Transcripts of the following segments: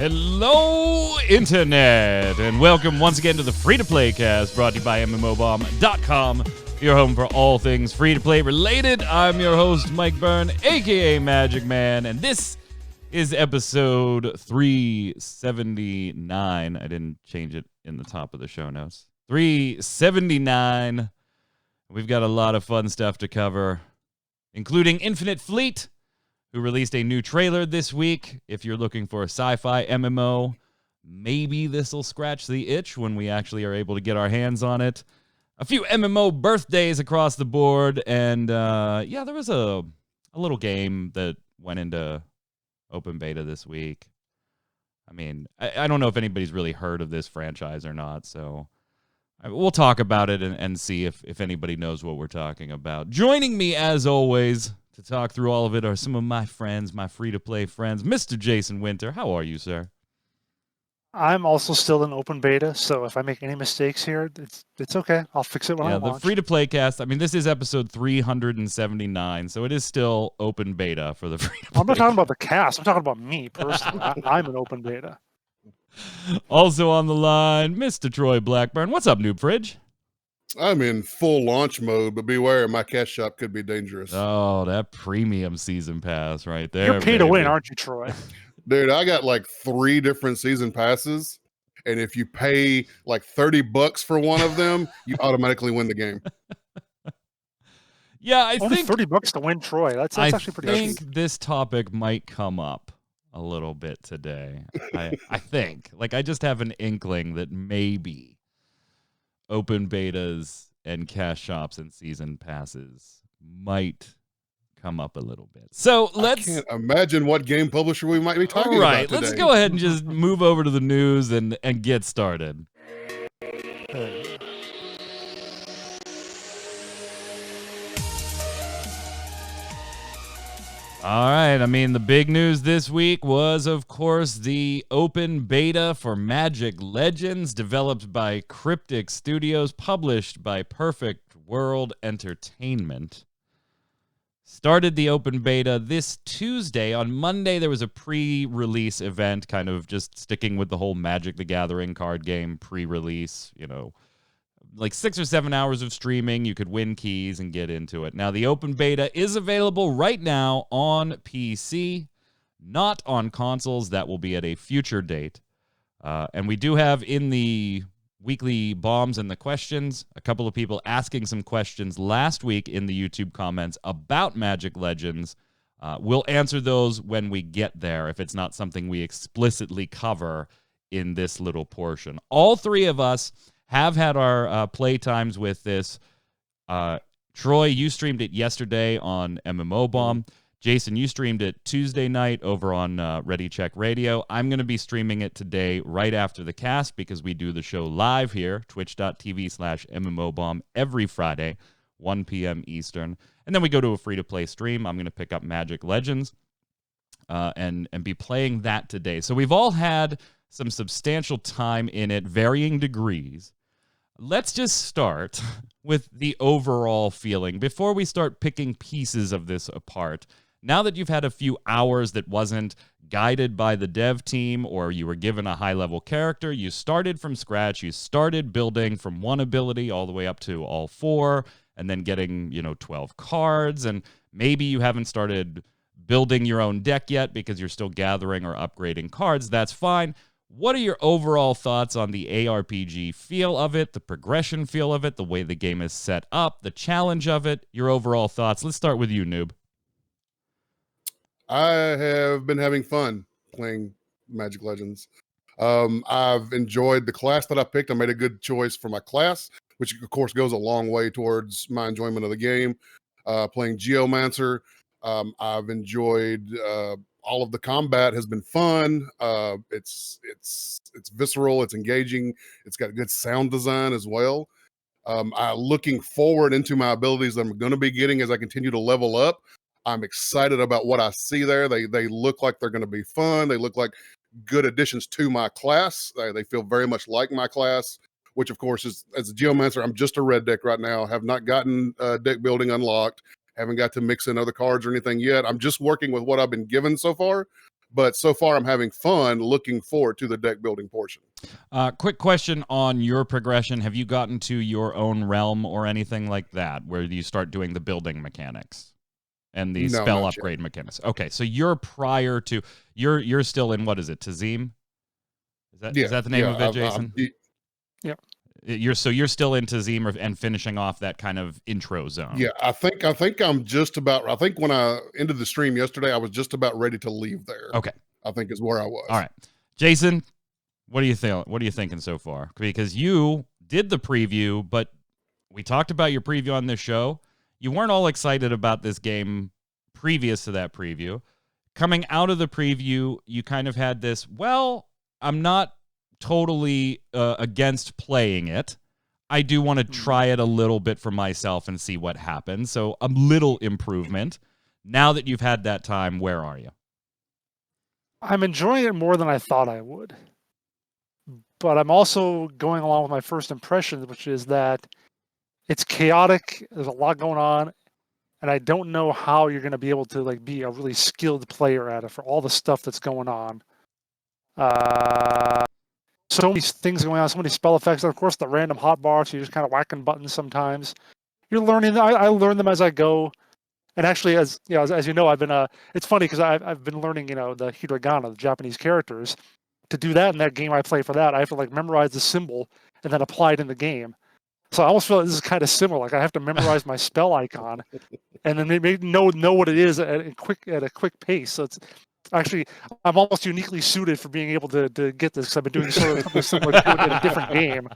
Hello, Internet, and welcome once again to the Free-to-Play cast brought to you by MMOBomb.com, your home for all things free-to-play related. I'm your host, Mike Byrne, a.k.a. Magic Man, and this is episode 379. I didn't change it in the top of the show notes. 379. We've got a lot of fun stuff to cover, including Infinite Fleet, who released a new trailer this week. If you're looking for a sci-fi MMO, maybe this will scratch the itch when we actually are able to get our hands on it. A few MMO birthdays across the board, and there was a little game that went into open beta this week. I mean, I don't know if anybody's really heard of this franchise or not, so we'll talk about it and see if anybody knows what we're talking about. Joining me, as always, to talk through all of it are some of my friends, my free-to-play friends. Mr. Jason Winter, how are you, sir? I'm also still in open beta, so if I make any mistakes here, it's okay. I'll fix it when I launch. The free-to-play cast, I mean, this is episode 379, so it is still open beta for the free-to-play. I'm not talking about the cast. I'm talking about me personally. I'm in open beta. Also on the line, Mr. Troy Blackburn. What's up, Noob Fridge? I'm in full launch mode, but beware, my cash shop could be dangerous. Oh, that premium season pass right there. You're pay to win, aren't you, Troy? Dude, I got like 3 different season passes, and if you pay like $30 for one of them, you automatically win the game. Yeah, I Only think $30 to win Troy. That's actually pretty good. I think this topic might come up a little bit today. I think. Like, I just have an inkling that maybe open betas and cash shops and season passes might come up a little bit. So I can't imagine what game publisher we might be talking about today. Let's go ahead and just move over to the news and get started. All right, I mean, the big news this week was, of course, the open beta for Magic Legends, developed by Cryptic Studios, published by Perfect World Entertainment. Started the open beta this Tuesday. On Monday, there was a pre-release event, kind of just sticking with the whole Magic the Gathering card game pre-release, like 6 or 7 hours of streaming. You could win keys and get into it. Now, the open beta is available right now on PC, not on consoles. That will be at a future date. And we do have in the weekly bombs and the questions a couple of people asking some questions last week in the YouTube comments about Magic Legends. We'll answer those when we get there if it's not something we explicitly cover in this little portion. All three of us have had our play times with this. Troy, you streamed it yesterday on MMO Bomb. Jason, you streamed it Tuesday night over on Ready Check Radio. I'm going to be streaming it today right after the cast because we do the show live here, twitch.tv/MMOBomb every Friday, 1 p.m. Eastern. And then we go to a free-to-play stream. I'm going to pick up Magic Legends and be playing that today. So we've all had some substantial time in it, varying degrees. Let's just start with the overall feeling before we start picking pieces of this apart. Now that you've had a few hours that wasn't guided by the dev team or you were given a high-level character, you started from scratch, you started building from one ability all the way up to all 4, and then getting, 12 cards, and maybe you haven't started building your own deck yet because you're still gathering or upgrading cards. That's fine. What are your overall thoughts on the ARPG feel of it, the progression feel of it, the way the game is set up, the challenge of it, your overall thoughts? Let's start with you, Noob. I have been having fun playing Magic Legends. I've enjoyed the class that I picked. I made a good choice for my class, which of course goes a long way towards my enjoyment of the game. Playing Geomancer, I've enjoyed all of the combat has been fun. It's visceral, it's engaging, it's got good sound design as well. I'm looking forward into my abilities that I'm going to be getting as I continue to level up. I'm excited about what I see there. They look like they're going to be fun. They look like good additions to my class. They feel very much like my class, which of course is, as a Geomancer, I'm just a red deck right now. Have not gotten deck building unlocked. Haven't got to mix in other cards or anything yet. I'm just working with what I've been given so far, But so far, I'm having fun looking forward to the deck building portion. Quick question on your progression. Have you gotten to your own realm or anything like that, where you start doing the building mechanics and the No, spell not upgrade mechanics? Okay, so you're prior to you're still in, what is it, Tazim? Is that the name of it, Jason? Yep. You're still in Tazim and finishing off that kind of intro zone. Yeah, I think I'm just about. I think when I ended the stream yesterday, I was just about ready to leave there. Okay, I think is where I was. all right, Jason, what do you think? What are you thinking so far? Because you did the preview, but we talked about your preview on this show. You weren't all excited about this game previous to that preview. Coming out of the preview, you kind of had this, well, I'm not totally against playing it. I do want to try it a little bit for myself and see what happens. So a little improvement. Now that you've had that time, where are you? I'm enjoying it more than I thought I would. But I'm also going along with my first impressions, which is that it's chaotic. There's a lot going on. And I don't know how you're going to be able to like be a really skilled player at it for all the stuff that's going on. So many things going on, so many spell effects, and of course the random hotbars. You're just kind of whacking buttons sometimes. You're learning. I learn them as I go. And actually, as you know, as you know, I've been. It's funny because I've been learning, the hiragana, the Japanese characters. To do that in that game I play for that, I have to like memorize the symbol and then apply it in the game. So I almost feel like this is kind of similar. Like I have to memorize my spell icon, and then maybe know what it is at a quick pace. So it's actually, I'm almost uniquely suited for being able to get this because I've been doing something similar to it in a different game.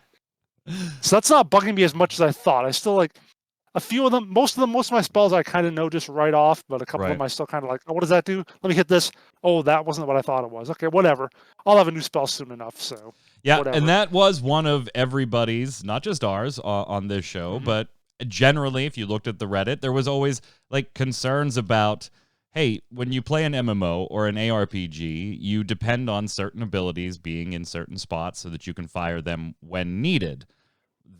So that's not bugging me as much as I thought. I still like a few of them. Most of my spells I kind of know just right off, but a couple of them I still kind of like, oh, what does that do? Let me hit this. Oh, that wasn't what I thought it was. Okay, whatever. I'll have a new spell soon enough. So yeah, whatever. And that was one of everybody's, not just ours, on this show, but generally, if you looked at the Reddit, there was always like concerns about, hey, when you play an MMO or an ARPG, you depend on certain abilities being in certain spots so that you can fire them when needed.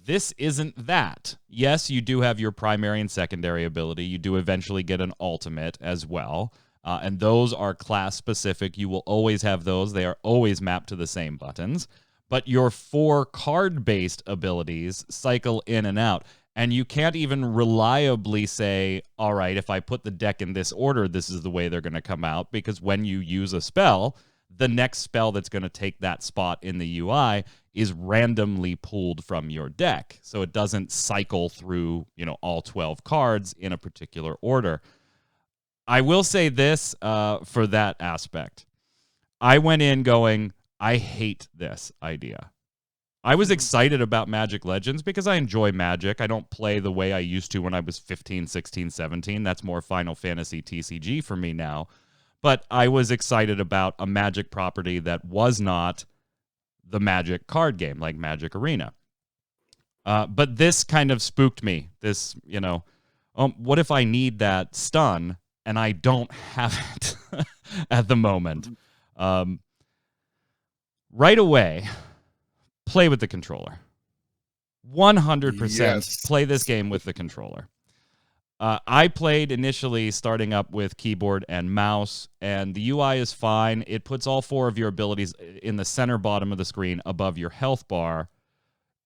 This isn't that. Yes, you do have your primary and secondary ability. You do eventually get an ultimate as well. And those are class specific. You will always have those. They are always mapped to the same buttons. But your 4 card-based abilities cycle in and out. And you can't even reliably say, all right, if I put the deck in this order, this is the way they're going to come out. Because when you use a spell, the next spell that's going to take that spot in the UI is randomly pulled from your deck. So it doesn't cycle through, all 12 cards in a particular order. I will say this for that aspect. I went in going, I hate this idea. I was excited about Magic Legends because I enjoy Magic. I don't play the way I used to when I was 15, 16, 17. That's more Final Fantasy TCG for me now. But I was excited about a Magic property that was not the Magic card game, like Magic Arena. But this kind of spooked me. This, what if I need that stun and I don't have it at the moment? Right away, play with the controller. 100% play this game with the controller. I played initially starting up with keyboard and mouse, and the UI is fine. It puts all 4 of your abilities in the center bottom of the screen above your health bar,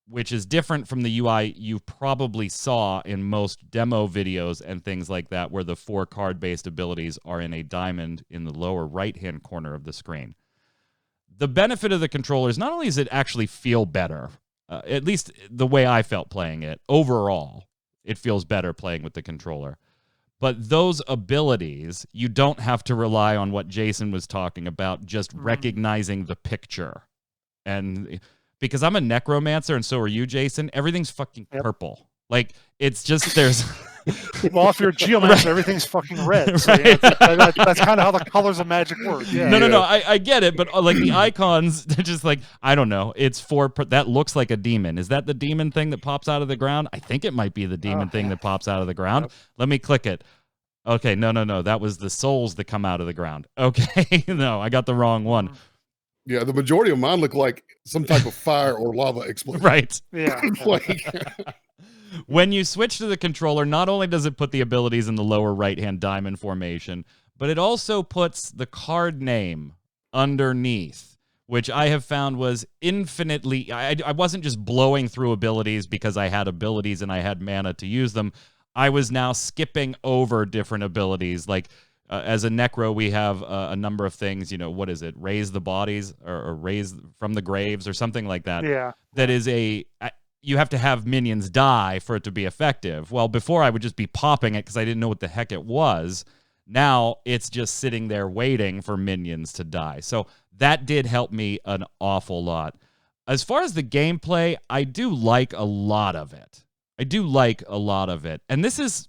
which is different from the UI you probably saw in most demo videos and things like that, where the 4 card-based abilities are in a diamond in the lower right-hand corner of the screen. The benefit of the controller is not only does it actually feel better, at least the way I felt playing it, overall, it feels better playing with the controller. But those abilities, you don't have to rely on what Jason was talking about, just recognizing the picture. And because I'm a necromancer and so are you, Jason, everything's fucking purple. Like, it's just, there's... Well, if you're a geomancer, everything's fucking red. So that's kind of how the colors of Magic work. Yeah. No, I get it, but like the icons, they're just like, I don't know. It's that looks like a demon. Is that the demon thing that pops out of the ground? I think it might be the demon thing that pops out of the ground. Yep. Let me click it. Okay, no. That was the souls that come out of the ground. Okay, no, I got the wrong one. Yeah, the majority of mine look like some type of fire or lava explosion. Right. Yeah. When you switch to the controller, not only does it put the abilities in the lower right-hand diamond formation, but it also puts the card name underneath, which I have found was infinitely... I wasn't just blowing through abilities because I had abilities and I had mana to use them. I was now skipping over different abilities. Like, as a Necro, we have a number of things, what is it? Raise the bodies or raise from the graves or something like that. Yeah. That is you have to have minions die for it to be effective. Well, before I would just be popping it because I didn't know what the heck it was. Now it's just sitting there waiting for minions to die. So that did help me an awful lot. As far as the gameplay, I do like a lot of it. And this is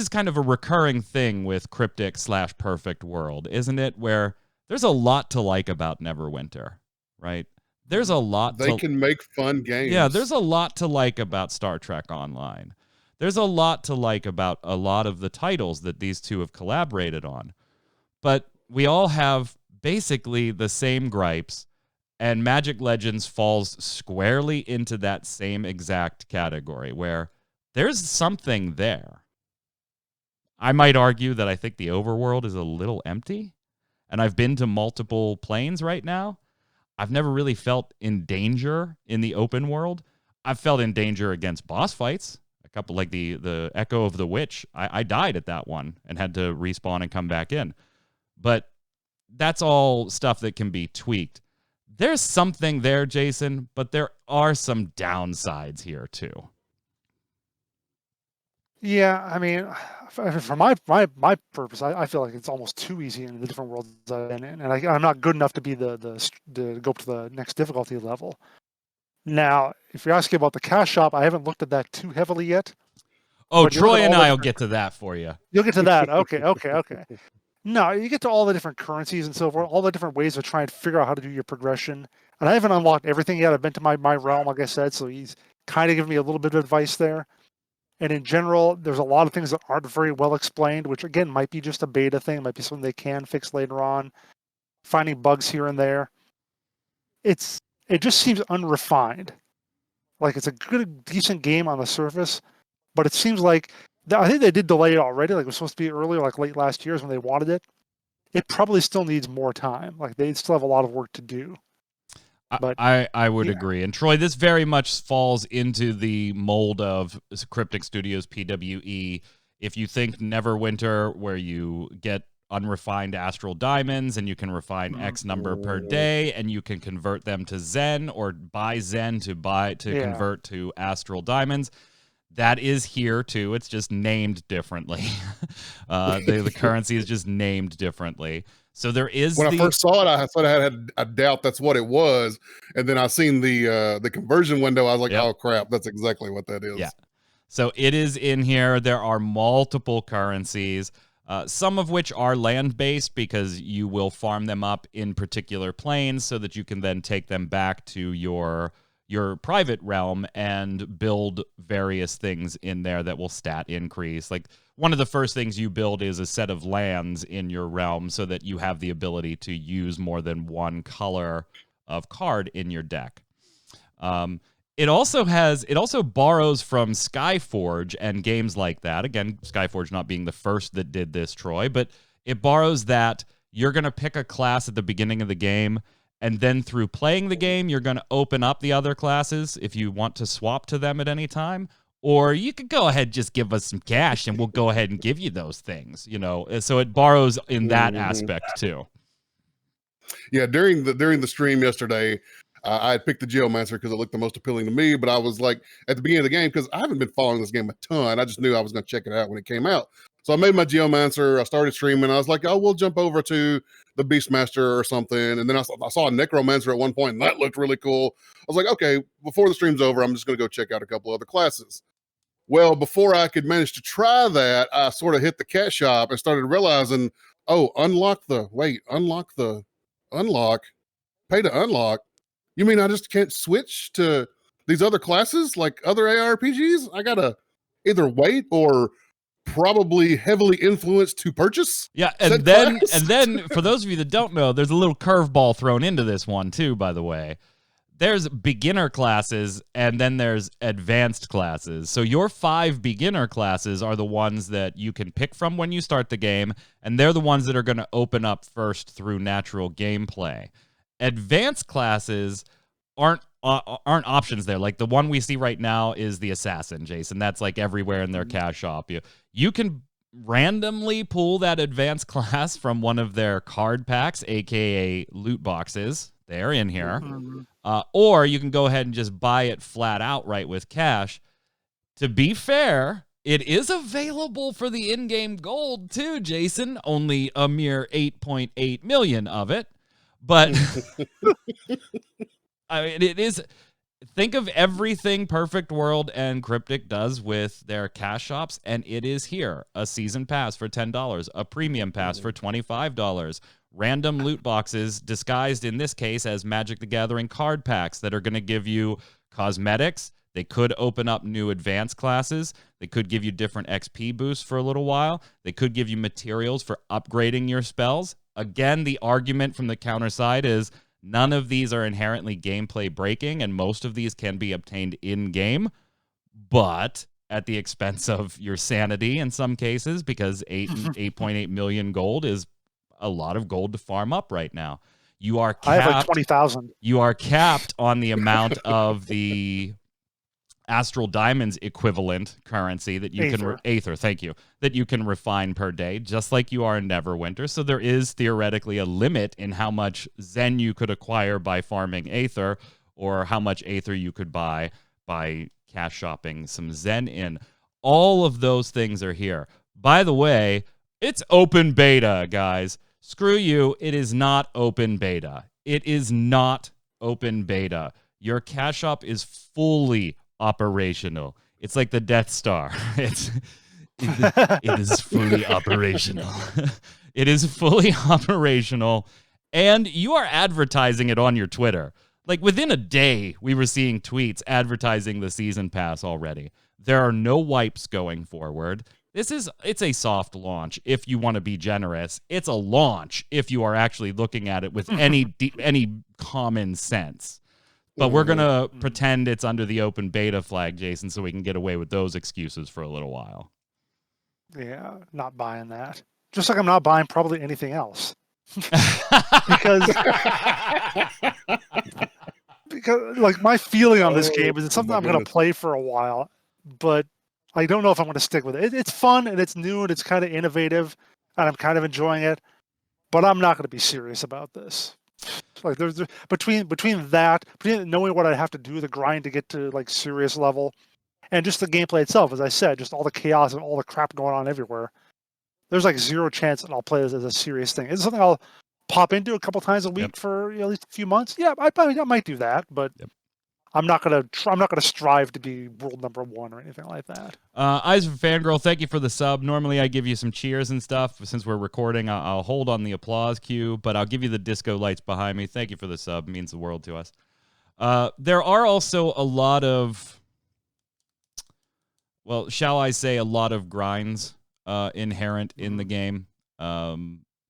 kind of a recurring thing with Cryptic/Perfect World, isn't it? Where there's a lot to like about Neverwinter, right? There's a lot. They can make fun games. Yeah, there's a lot to like about Star Trek Online. There's a lot to like about a lot of the titles that these two have collaborated on. But we all have basically the same gripes, and Magic Legends falls squarely into that same exact category where there's something there. I might argue that I think the overworld is a little empty, and I've been to multiple planes right now. I've never really felt in danger in the open world. I've felt in danger against boss fights. A couple, like the Echo of the Witch. I died at that one and had to respawn and come back in. But that's all stuff that can be tweaked. There's something there, Jason, but there are some downsides here too. Yeah, I mean, for my purpose, I feel like it's almost too easy in the different worlds I've been in, and I'm not good enough to be to go up to the next difficulty level. Now, if you're asking about the cash shop, I haven't looked at that too heavily yet. Oh, Troy and I will get to that for you. You'll get to that. Okay. No, you get to all the different currencies and so forth, all the different ways of trying to figure out how to do your progression. And I haven't unlocked everything yet. I've been to my realm, like I said, so he's kind of giving me a little bit of advice there. And in general, there's a lot of things that aren't very well explained, which again might be just a beta thing, might be something they can fix later on. Finding bugs here and there. It just seems unrefined. Like it's a good, decent game on the surface, but it seems like I think they did delay it already. Like it was supposed to be earlier, like late last year is when they wanted it. It probably still needs more time. Like they still have a lot of work to do. But I would agree. And Troy, this very much falls into the mold of Cryptic Studios PWE. If you think Neverwinter, where you get unrefined astral diamonds and you can refine X number per day and you can convert them to Zen or buy Zen to convert to astral diamonds. That is here too. It's just named differently. The currency is just named differently. So there is. When I first saw it, I thought I had a doubt that's what it was, and then I seen the conversion window. I was like, "Oh crap, that's exactly what that is." Yeah. So it is in here. There are multiple currencies, some of which are land-based because you will farm them up in particular planes so that you can then take them back to your private realm and build various things in there that will stat increase. Like one of the first things you build is a set of lands in your realm so that you have the ability to use more than one color of card in your deck. It also borrows from Skyforge and games like that. Again, Skyforge not being the first that did this, Troy, but it borrows that you're going to pick a class at the beginning of the game, and then through playing the game, you're going to open up the other classes if you want to swap to them at any time. Or you could go ahead and just give us some cash and we'll go ahead and give you those things, So it borrows in that aspect too. Yeah, during the stream yesterday, I had picked the Geomancer because it looked the most appealing to me, but I was like, at the beginning of the game, because I haven't been following this game a ton, I just knew I was going to check it out when it came out. So I made my Geomancer, I started streaming, I was like, oh, we'll jump over to the Beastmaster or something, and then I saw a Necromancer at one point, and that looked really cool. I was like, okay, before the stream's over, I'm just going to go check out a couple other classes. Well, before I could manage to try that, I sort of hit the cat shop and started realizing, oh, pay to unlock. You mean I just can't switch to these other classes like other ARPGs? I gotta either wait or probably heavily influenced to purchase. Yeah, and then for those of you that don't know, there's a little curveball thrown into this one too, by the way. there's beginner classes and then there's advanced classes. So your 5 beginner classes are the ones that you can pick from when you start the game, and they're the ones that are going to open up first through natural gameplay. Advanced classes aren't options there. Like the one we see right now is the assassin, Jason. That's like everywhere in their cash shop. You can randomly pull that advanced class from one of their card packs, aka loot boxes. They're in here. Or you can go ahead and just buy it flat outright with cash. To be fair, it is available for the in-game gold too, Jason. Only a mere 8.8 million of it. But I mean, it is. Think of everything Perfect World and Cryptic does with their cash shops, and it is here. A season pass for $10, a premium pass for $25, random loot boxes disguised in this case as Magic the Gathering card packs that are going to give you cosmetics. They could open up new advanced classes. They could give you different XP boosts for a little while. They could give you materials for upgrading your spells. Again, the argument from the counter side is none of these are inherently gameplay breaking, and most of these can be obtained in-game, but at the expense of your sanity in some cases, because 8.8 million gold is a lot of gold to farm up right now. You are capped. I have like 20,000. You are capped on the amount of the Astral Diamonds equivalent currency that you can Aether, thank you, that you can refine per day, just like you are in Neverwinter. So there is theoretically a limit in how much Zen you could acquire by farming Aether, or how much Aether you could buy by cash shopping some Zen in. All of those things are here. By the way, it's open beta, guys. Screw you. It is not open beta. It is not open beta. Your cash shop is fully operational. It's like the Death Star. It is fully operational. It is fully operational, and you are advertising it on your Twitter. Like within a day, we were seeing tweets advertising the season pass already. There are no wipes going forward. It's a soft launch if you want to be generous. It's a launch if you are actually looking at it with any common sense. But we're going to pretend it's under the open beta flag, Jason, so we can get away with those excuses for a little while. Yeah, not buying that. Just like I'm not buying probably anything else. because like my feeling on this game is it's something I'm going to play for a while, but I don't know if I'm going to stick with it. It's fun and it's new and it's kind of innovative and I'm kind of enjoying it, but I'm not going to be serious about this. Like there's between knowing what I have to do, the grind to get to like serious level, and just the gameplay itself, as I said, just all the chaos and all the crap going on everywhere. There's like zero chance that I'll play this as a serious thing. It's something I'll pop into a couple times a week for at least a few months. Yeah, I might do that, but I'm not gonna strive to be world number 1 or anything like that. Eyes of Fangirl, thank you for the sub. Normally I give you some cheers and stuff. Since we're recording, I'll hold on the applause cue, but I'll give you the disco lights behind me. Thank you for the sub. It means the world to us. There are also a lot of, well, shall I say, a lot of grinds inherent in the game.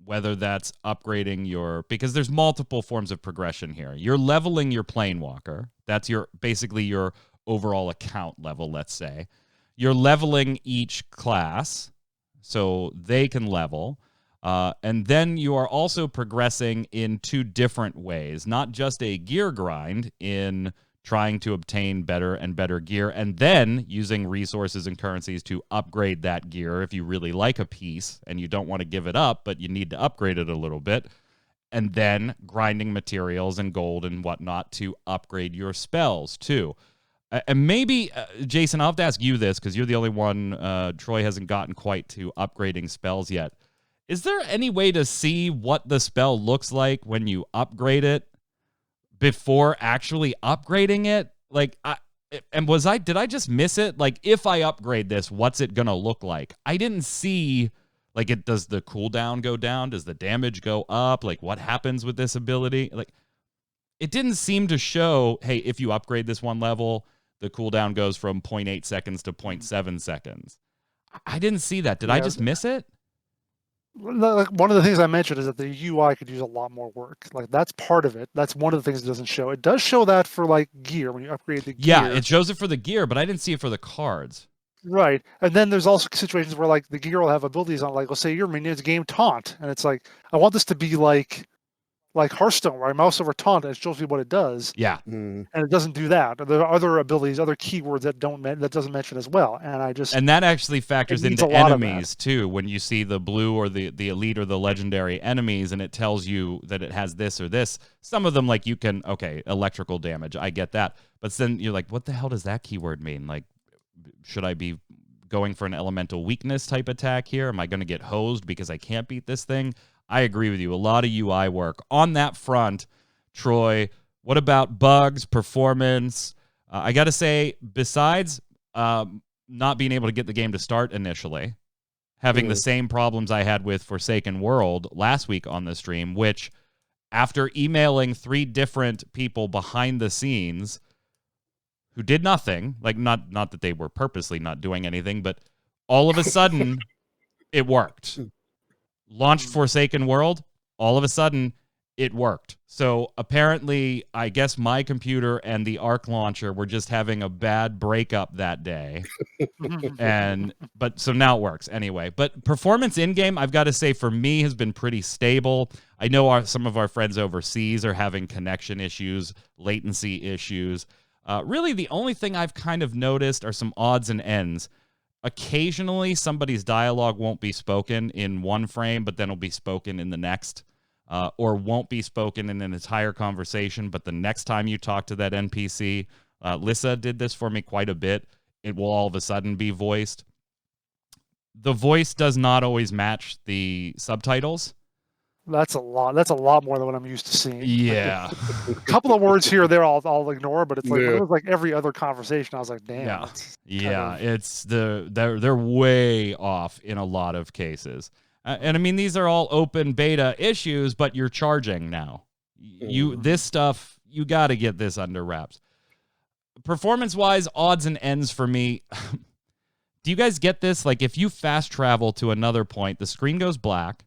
Whether that's upgrading because there's multiple forms of progression here. You're leveling your Planewalker. That's basically your overall account level, let's say. You're leveling each class so they can level. And then you are also progressing in 2 different ways, not just a gear grind in trying to obtain better and better gear, and then using resources and currencies to upgrade that gear if you really like a piece and you don't want to give it up, but you need to upgrade it a little bit, and then grinding materials and gold and whatnot to upgrade your spells too. And maybe, Jason, I'll have to ask you this because you're the only one, Troy hasn't gotten quite to upgrading spells yet. Is there any way to see what the spell looks like when you upgrade it before actually upgrading it? Like, did I just miss it? Like, if I upgrade this, what's it gonna look like? I didn't see, like, does the cooldown go down? Does the damage go up? Like, what happens with this ability? Like, it didn't seem to show, hey, if you upgrade this one level, the cooldown goes from 0.8 seconds to 0.7 seconds. I didn't see that. Did I just miss it? Like one of the things I mentioned is that the UI could use a lot more work. Like that's part of it. That's one of the things it doesn't show. It does show that for like gear when you upgrade the Yeah, gear. it shows it for the gear, but I didn't see it for the cards. Right. And then there's also situations where like the gear will have abilities on, like let's say your minion's game taunt, and it's like I want this to be like Hearthstone, where I mouse over taunt and it shows me what it does, Yeah. and it doesn't do that. There are other abilities, other keywords that that doesn't mention as well. And I just And that actually factors needs into a lot of that. enemies too. When you see the blue or the elite or the legendary enemies, and it tells you that it has this or this. Some of them, like you can, okay, electrical damage, I get that, but then you're like, what the hell does that keyword mean? Like, should I be going for an elemental weakness type attack here? Am I going to get hosed because I can't beat this thing? I agree with you. A lot of UI work on that front. Troy, what about bugs, performance? I got to say, besides not being able to get the game to start initially, having the same problems I had with Forsaken World last week on the stream, which after emailing 3 different people behind the scenes who did nothing, like not that they were purposely not doing anything, but all of a sudden it worked. Launched Forsaken World, all of a sudden it worked. So apparently, I guess my computer and the Arc launcher were just having a bad breakup that day. But so now it works anyway. But performance in game, I've got to say, for me, has been pretty stable. I know some of our friends overseas are having connection issues, latency issues. Really, the only thing I've kind of noticed are some odds and ends. Occasionally, somebody's dialogue won't be spoken in one frame, but then it'll be spoken in the next, or won't be spoken in an entire conversation, but the next time you talk to that NPC, Lissa did this for me quite a bit, it will all of a sudden be voiced. The voice does not always match the subtitles. That's a lot. That's a lot more than what I'm used to seeing. Yeah. A couple of words here or there I'll ignore, but it's like when Yeah. it was like every other conversation, I was like, damn. Yeah. that's Yeah, kind of- it's they're way off in a lot of cases. And I mean, these are all open beta issues, but you're charging now. This stuff, you got to get this under wraps. Performance-wise, odds and ends for me. Do you guys get this? Like, if you fast travel to another point, the screen goes black.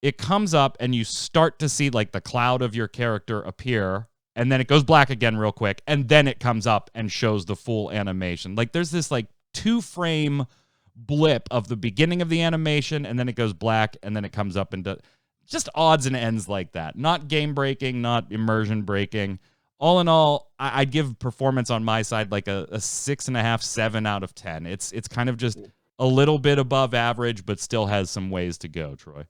It comes up and you start to see like the cloud of your character appear, and then it goes black again real quick, and then it comes up and shows the full animation. Like there's this like 2-frame blip of the beginning of the animation, and then it goes black, and then it comes up and just odds and ends like that. Not game breaking, not immersion breaking. All in all, I'd give performance on my side like a 6.5, 7 out of 10. It's kind of just a little bit above average, but still has some ways to go, Troy.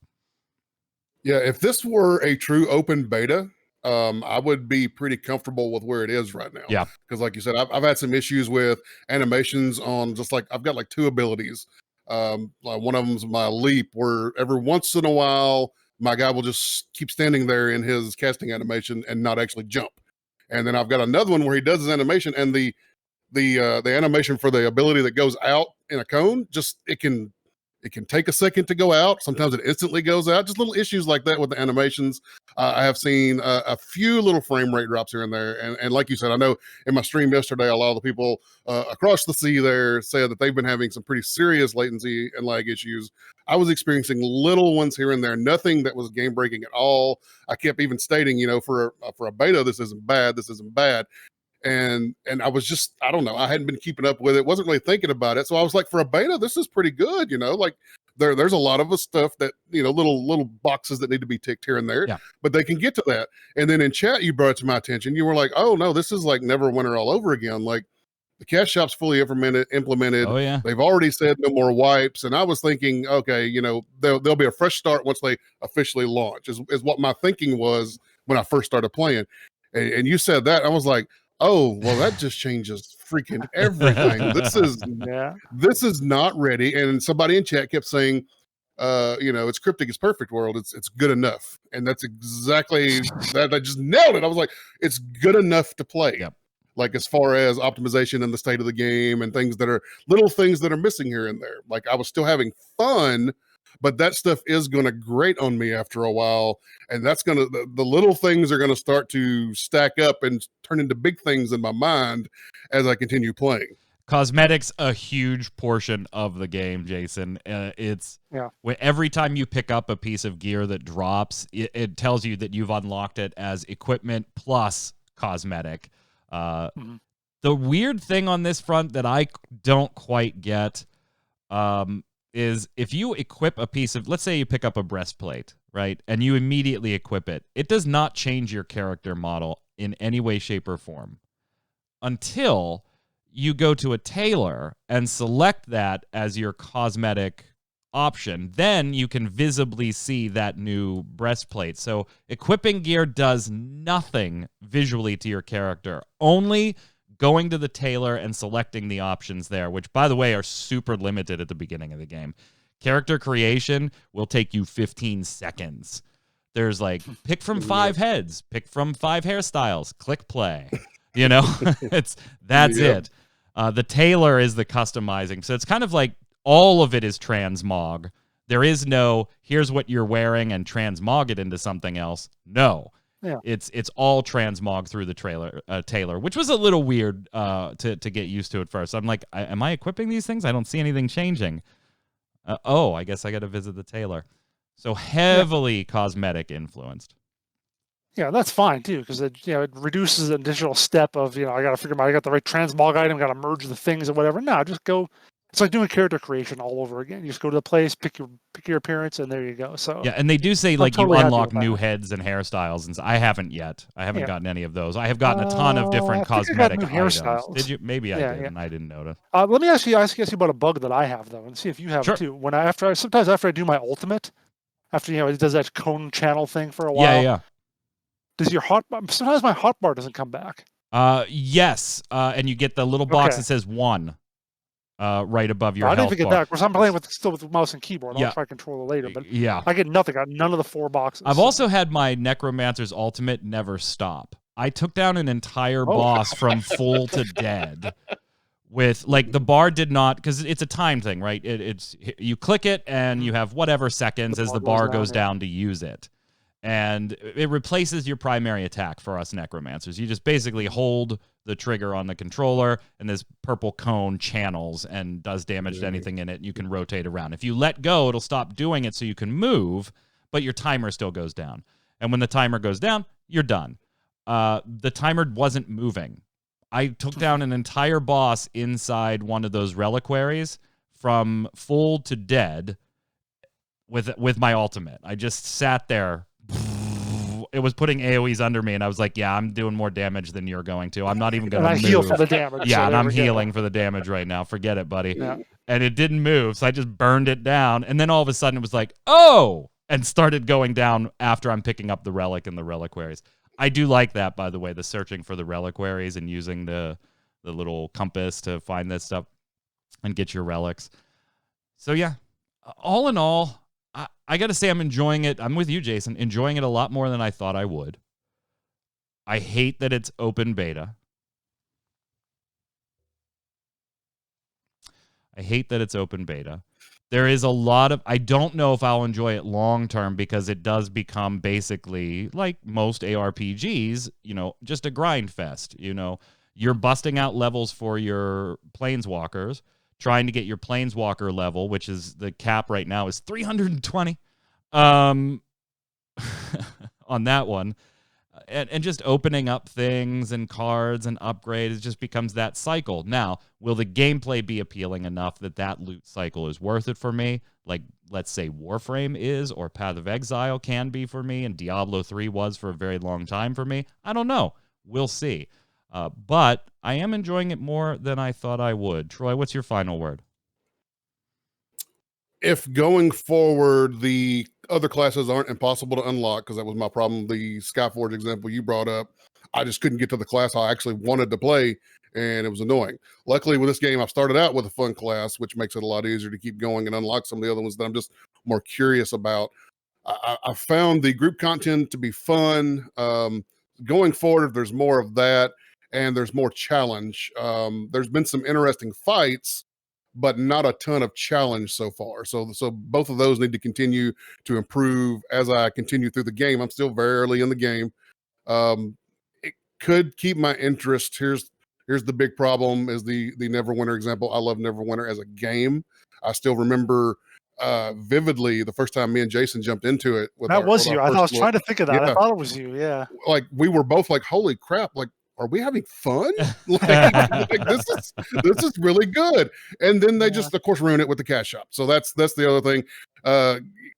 Yeah, if this were a true open beta, I would be pretty comfortable with where it is right now. Yeah. Because like you said, I've had some issues with animations on just like, I've got like 2 abilities. Like one of them's my leap, where every once in a while, my guy will just keep standing there in his casting animation and not actually jump. And then I've got another one where he does his animation, and the animation for the ability that goes out in a cone, just it can take a second to go out. Sometimes it instantly goes out. Just little issues like that with the animations. I have seen a few little frame rate drops here and there. And like you said, I know in my stream yesterday, a lot of the people across the sea there said that they've been having some pretty serious latency and lag issues. I was experiencing little ones here and there, nothing that was game breaking at all. I kept even stating, for a beta, this isn't bad. This isn't bad. And I was just, I don't know, I hadn't been keeping up with it, wasn't really thinking about it. So I was like, for a beta, this is pretty good, like there's a lot of stuff that, little boxes that need to be ticked here and there, but they can get to that. And then in chat, you brought it to my attention. You were like, oh no, this is like Neverwinter all over again. Like the cash shop's fully implemented. Oh yeah. They've already said no more wipes. And I was thinking, okay, there'll be a fresh start once they officially launch is what my thinking was when I first started playing. And you said that, I was like, oh, well, that just changes freaking everything. This is not ready. And somebody in chat kept saying, it's Cryptic is perfect world. It's good enough. And that's exactly that. I just nailed it. I was like, it's good enough to play. Yep. Like as far as optimization and the state of the game and little things that are missing here and there. Like I was still having fun, but that stuff is going to grate on me after a while. And that's going to, the little things are going to start to stack up and turn into big things in my mind as I continue playing. Cosmetics a huge portion of the game, Jason. Every time you pick up a piece of gear that drops, it tells you that you've unlocked it as equipment plus cosmetic. Mhm. The weird thing on this front that I don't quite get is if you equip a piece of, let's say you pick up a breastplate, right, and you immediately equip it, it does not change your character model in any way, shape, or form until you go to a tailor and select that as your cosmetic option. Then you can visibly see that new breastplate. So equipping gear does nothing visually to your character, only going to the tailor and selecting the options there, which, by the way, are super limited at the beginning of the game. Character creation will take you 15 seconds. There's like, pick from 5 heads, pick from 5 hairstyles, click play. You know, that's it. The tailor is the customizing. So it's kind of like all of it is transmog. There is no, here's what you're wearing and transmog it into something else. No. Yeah. It's all transmog through the tailor, which was a little weird to get used to at first. I'm like, am I equipping these things? I don't see anything changing. I guess I got to visit the tailor. So heavily cosmetic influenced. Yeah, that's fine too, because it reduces an additional step of I got to figure out I got the right transmog item, got to merge the things or whatever. No, just go. It's like doing character creation all over again. You just go to the place, pick your appearance, and there you go. So yeah, and they do say I'm like totally you happy unlock with that. new heads and hairstyles, and I haven't yet. I haven't gotten any of those. I have gotten a ton of different I think I got cosmetic new items. hairstyles. Did you? Maybe I did, Yeah. and I didn't notice. Let me ask you about a bug that I have though, and see if you have Sure. it too. Sometimes after I do my ultimate, after it does that cone channel thing for a while. Yeah. Does your sometimes my hotbar doesn't come back? Yes. And you get the little box Okay. that says 1 right above your I health didn't get bar. that. Of course, I'm playing still with mouse and keyboard. Yeah. I'll try controller later, but Yeah. I get nothing. I got none of the 4 boxes. I've also had my Necromancer's ultimate never stop. I took down an entire boss from full to dead. With like the bar did not, because it's a time thing, right? It's you click it and you have whatever seconds as the bar goes down to use it. And it replaces your primary attack for us necromancers. You just basically hold the trigger on the controller, and this purple cone channels and does damage to anything in it, and you can rotate around. If you let go, it'll stop doing it so you can move, but your timer still goes down. And when the timer goes down, you're done. The timer wasn't moving. I took down an entire boss inside one of those reliquaries from full to dead with my ultimate. I just sat there. It was putting AoEs under me, and I was like, yeah, I'm doing more damage than you're going to. I'm not even going to move. And I heal for the damage. Yeah, so and I'm there we go. healing for the damage right now. Forget it, buddy. Yeah. And it didn't move, so I just burned it down. And then all of a sudden it was like, oh, and started going down after I'm picking up the relic and the reliquaries. I do like that, by the way, the searching for the reliquaries and using the little compass to find this stuff and get your relics. So yeah, all in all, I got to say I'm enjoying it. I'm with you, Jason, enjoying it a lot more than I thought I would. I hate that it's open beta. There is a lot of, I don't know if I'll enjoy it long term because it does become basically like most ARPGs, just a grind fest. You're busting out levels for your planeswalkers, trying to get your planeswalker level, which is the cap right now is 320 on that one. And just opening up things and cards and upgrades, it just becomes that cycle. Now, will the gameplay be appealing enough that loot cycle is worth it for me? Like, let's say Warframe is, or Path of Exile can be for me, and Diablo 3 was for a very long time for me. I don't know. We'll see. But I am enjoying it more than I thought I would. Troy, what's your final word? If going forward, the other classes aren't impossible to unlock, because that was my problem. The Skyforge example you brought up, I just couldn't get to the class I actually wanted to play, and it was annoying. Luckily, with this game, I've started out with a fun class, which makes it a lot easier to keep going and unlock some of the other ones that I'm just more curious about. I found the group content to be fun. Going forward, there's more of that, and there's more challenge. There's been some interesting fights, but not a ton of challenge so far. So both of those need to continue to improve as I continue through the game. I'm still very early in the game. It could keep my interest. Here's the big problem: is the Neverwinter example. I love Neverwinter as a game. I still remember vividly the first time me and Jason jumped into it. That was you. I was first trying to think of that. I Yeah, thought it was you. Yeah. like we were both like, "Holy crap!" Like, are we having fun? Like this is really good. And then they just, of course, ruin it with the cash shop. So that's the other thing.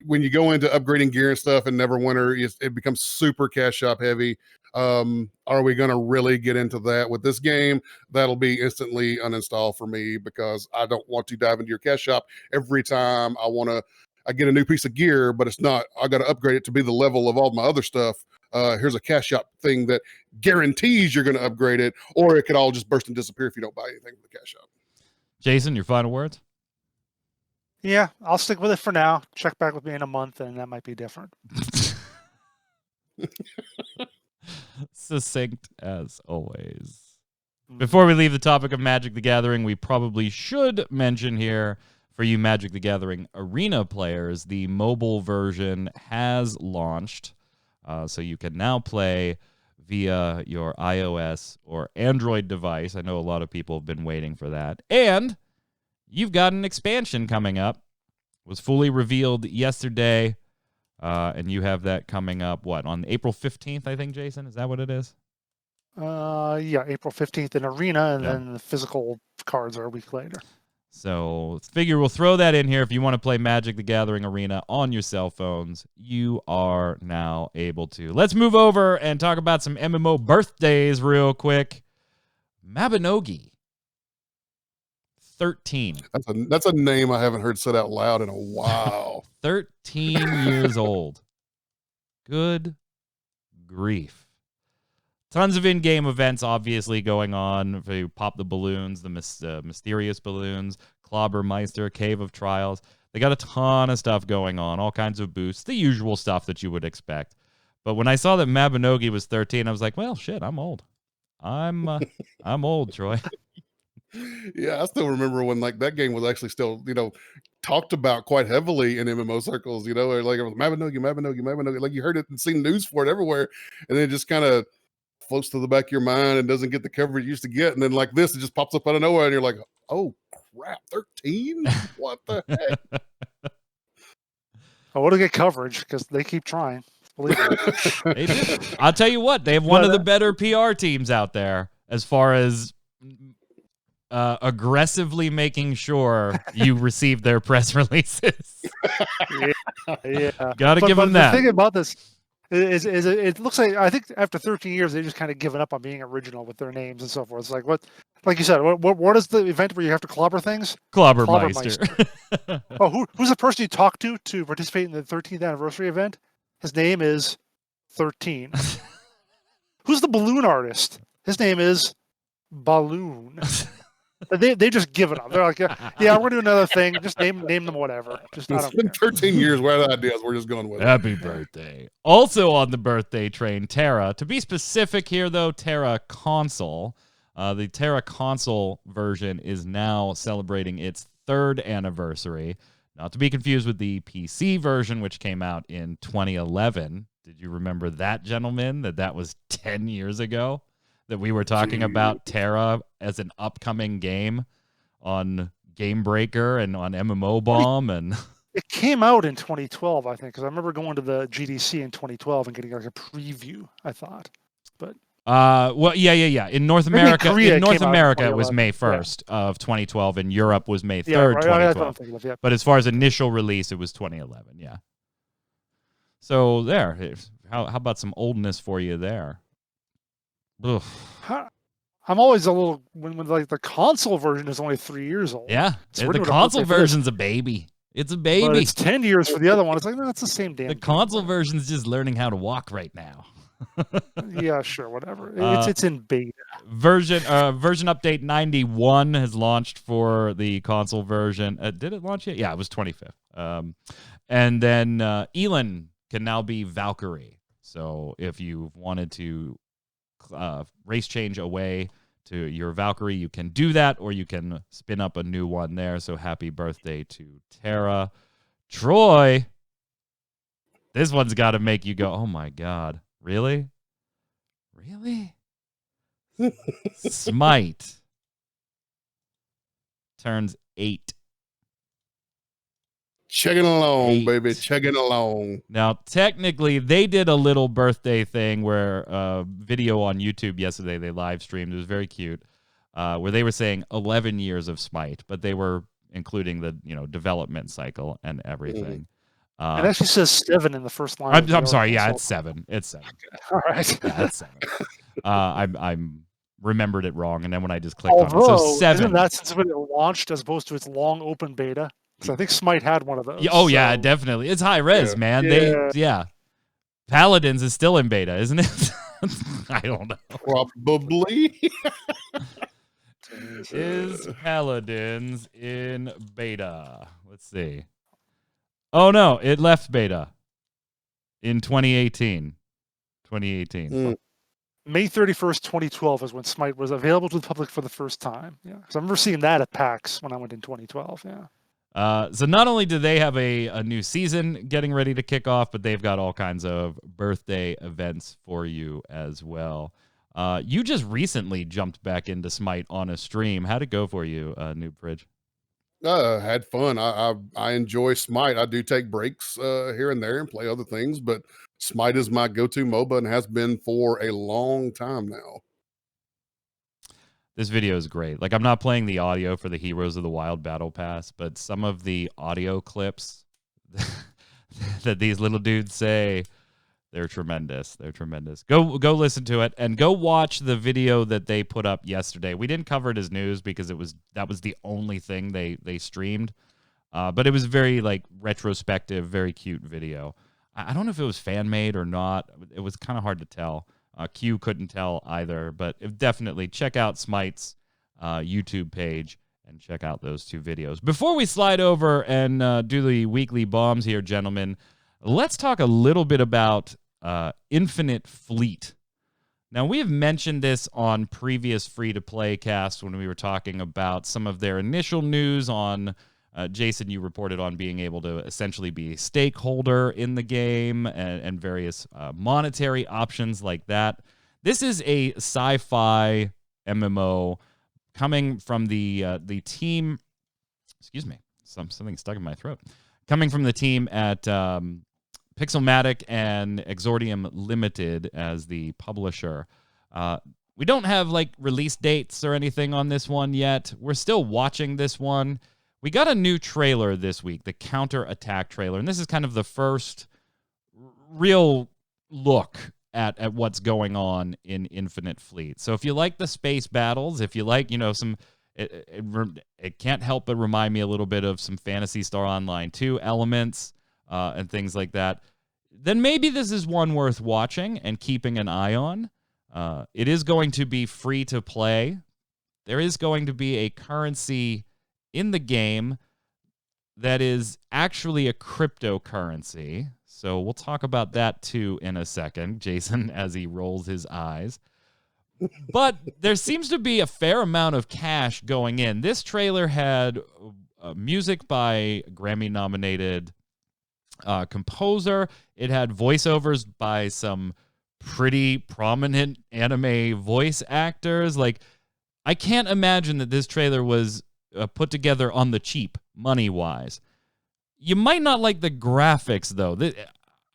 When you go into upgrading gear and stuff in Neverwinter, it becomes super cash shop heavy. Are we going to really get into that with this game? That'll be instantly uninstall for me, because I don't want to dive into your cash shop every time I get a new piece of gear, but it's not, I got to upgrade it to be the level of all my other stuff. Here's a cash shop thing that guarantees you're going to upgrade it, or it could all just burst and disappear if you don't buy anything from the cash shop. Jason, your final words? Yeah, I'll stick with it for now. Check back with me in a month, and that might be different. Succinct as always. Before we leave the topic of Magic the Gathering, we probably should mention here, for you Magic the Gathering Arena players, the mobile version has launched. So you can now play via your iOS or Android device. I know a lot of people have been waiting for that. And you've got an expansion coming up. It was fully revealed yesterday. And you have that coming up, on April 15th, I think, Jason? Is that what it is? Yeah, April 15th in Arena, and then the physical cards are a week later. So figure we'll throw that in here. If you want to play Magic the Gathering Arena on your cell phones, you are now able to. Let's move over and talk about some MMO birthdays real quick. Mabinogi. 13. That's a name I haven't heard said out loud in a while. 13 years old. Good grief. Tons of in-game events, obviously, going on. If you pop the balloons, the mysterious balloons, Clobbermeister, Cave of Trials. They got a ton of stuff going on, all kinds of boosts, the usual stuff that you would expect. But when I saw that Mabinogi was 13, I was like, well, shit, I'm old. I'm old, Troy. Yeah, I still remember when that game was actually still, talked about quite heavily in MMO circles, or like it was Mabinogi. Like you heard it and seen news for it everywhere. And then it just kind of floats to the back of your mind and doesn't get the coverage it used to get. And then like this, it just pops up out of nowhere and you're like, oh crap, 13? What the heck? I want to get coverage because they keep trying. Believe me. They do. I'll tell you what, they have one of the better PR teams out there as far as aggressively making sure you receive their press releases. Yeah. Gotta give them that. The thing about this is it looks like, I think after 13 years they just kind of given up on being original with their names and so forth. It's like, what, like you said, what is the event where you have to clobber things? Clobbermeister. Oh, who's the person you talked to participate in the 13th anniversary event? His name is 13. Who's the balloon artist? His name is Balloon. They just give it up. They're like, yeah, we're gonna do another thing. Just name them whatever. Just It's been 13 years. We're out of ideas. We're just going with it. Happy birthday. Also on the birthday train, Terra. To be specific here, though, Terra Console. The Terra Console version is now celebrating its 3rd anniversary. Not to be confused with the PC version, which came out in 2011. Did you remember that, gentlemen? That was 10 years ago? That we were talking about Terra as an upcoming game on Game Breaker and on MMO Bomb, and it came out in 2012, I think, because I remember going to the GDC in 2012 and getting like a preview. I thought, but well, yeah. In North America, it was May 1st of 2012. In Europe, was May 3rd, 2012. But as far as initial release, it was 2011. Yeah. So there. How about some oldness for you there? Ugh. I'm always a little when like the console version is only 3 years old. Yeah, the console version's a baby. It's a baby. But it's 10 years for the other one. It's like, no, it's the same damn. The console version's just learning how to walk right now. Yeah, sure, whatever. It's in beta. Version update 91 has launched for the console version. Did it launch yet? Yeah, it was 25th. And then Elin can now be Valkyrie. So if you wanted to race change away to your Valkyrie, you can do that, or you can spin up a new one there. So happy birthday to Terra. Troy, this one's got to make you go, oh my God, really? Smite turns 8. Chugging along, 8. baby. Chugging along. Now, technically, they did a little birthday thing where video on YouTube yesterday, they live streamed. It was very cute, where they were saying 11 years of Smite, but they were including the development cycle and everything. It actually says 7 in the first line. I'm sorry. Yeah, it's 7. It's 7. All right. Yeah, it's 7. I'm remembered it wrong, and then when I just clicked on it, Although, so 7. isn't that since when it launched as opposed to its long open beta? Because I think Smite had one of those. Oh yeah, definitely. It's high res, man. Yeah. Paladins is still in beta, isn't it? I don't know. Probably. Is Paladins in beta? Let's see. Oh no, it left beta in 2018. 2018. May 31st, 2012 is when Smite was available to the public for the first time. Yeah. So I remember seeing that at PAX when I went in 2012. Yeah. So not only do they have a new season getting ready to kick off, but they've got all kinds of birthday events for you as well. You just recently jumped back into Smite on a stream. How'd it go for you, Noob Fridge? Had fun. I enjoy Smite. I do take breaks here and there and play other things, but Smite is my go-to MOBA and has been for a long time now. This video is great. Like, I'm not playing the audio for the Heroes of the Wild Battle Pass, but some of the audio clips that these little dudes say, they're tremendous. They're tremendous. Go listen to it, and go watch the video that they put up yesterday. We didn't cover it as news because that was the only thing they streamed, but it was very retrospective, very cute video. I don't know if it was fan made or not. It was kind of hard to tell. Q couldn't tell either, but definitely check out Smite's YouTube page and check out those 2 videos. Before we slide over and do the weekly bombs here, gentlemen, let's talk a little bit about Infinite Fleet. Now, we have mentioned this on previous free-to-play casts when we were talking about some of their initial news on Jason, you reported on being able to essentially be a stakeholder in the game and various monetary options like that. This is a sci-fi MMO coming from the team. Excuse me, something stuck in my throat. Coming from the team at Pixelmatic and Exordium Limited as the publisher. We don't have release dates or anything on this one yet. We're still watching this one. We got a new trailer this week, the Counter-Attack trailer, and this is kind of the first real look at what's going on in Infinite Fleet. So if you like the space battles, if you like, some, it can't help but remind me a little bit of some Phantasy Star Online 2 elements and things like that, then maybe this is one worth watching and keeping an eye on. It is going to be free to play. There is going to be a currency in the game that is actually a cryptocurrency. So we'll talk about that too in a second, Jason, as he rolls his eyes. But there seems to be a fair amount of cash going in. This trailer had music by Grammy-nominated composer. It had voiceovers by some pretty prominent anime voice actors. I can't imagine that this trailer was put together on the cheap, money-wise. You might not like the graphics, though.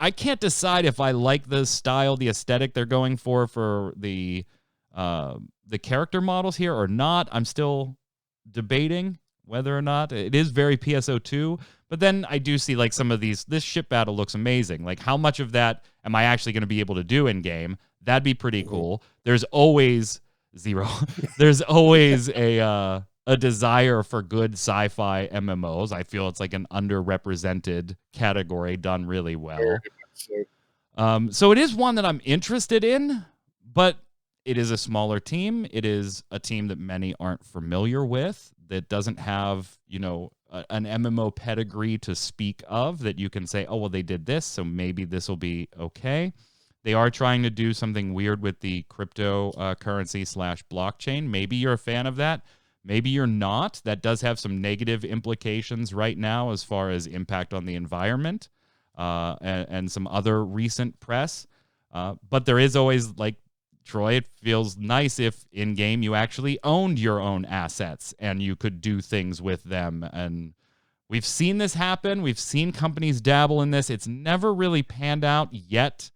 I can't decide if I like the style, the aesthetic they're going for the character models here or not. I'm still debating whether or not. It is very PSO2, but then I do see some of these. This ship battle looks amazing. How much of that am I actually going to be able to do in game? That'd be pretty cool. There's always zero. There's always a desire for good sci-fi MMOs. I feel it's an underrepresented category done really well. So it is one that I'm interested in, but it is a smaller team. It is a team that many aren't familiar with, that doesn't have, an MMO pedigree to speak of that you can say, oh, well, they did this, so maybe this will be okay. They are trying to do something weird with the cryptocurrency / blockchain. Maybe you're a fan of that. Maybe you're not. That does have some negative implications right now as far as impact on the environment and some other recent press. But there is always Troy, it feels nice if in-game you actually owned your own assets and you could do things with them. And we've seen this happen. We've seen companies dabble in this. It's never really panned out yet.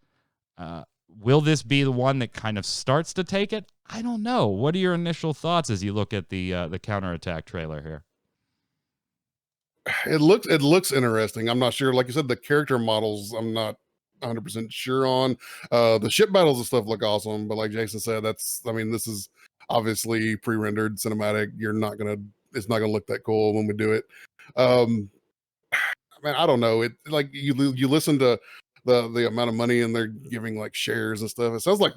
Will this be the one that kind of starts to take it? I don't know. What are your initial thoughts as you look at the counterattack trailer here? It looks interesting. I'm not sure. Like you said, the character models, I'm not 100% sure on. The ship battles and stuff look awesome, but like Jason said, this is obviously pre-rendered cinematic. It's not gonna look that cool when we do it. Man, I don't know. It like you listen to the amount of money and they're giving like shares and stuff. It sounds like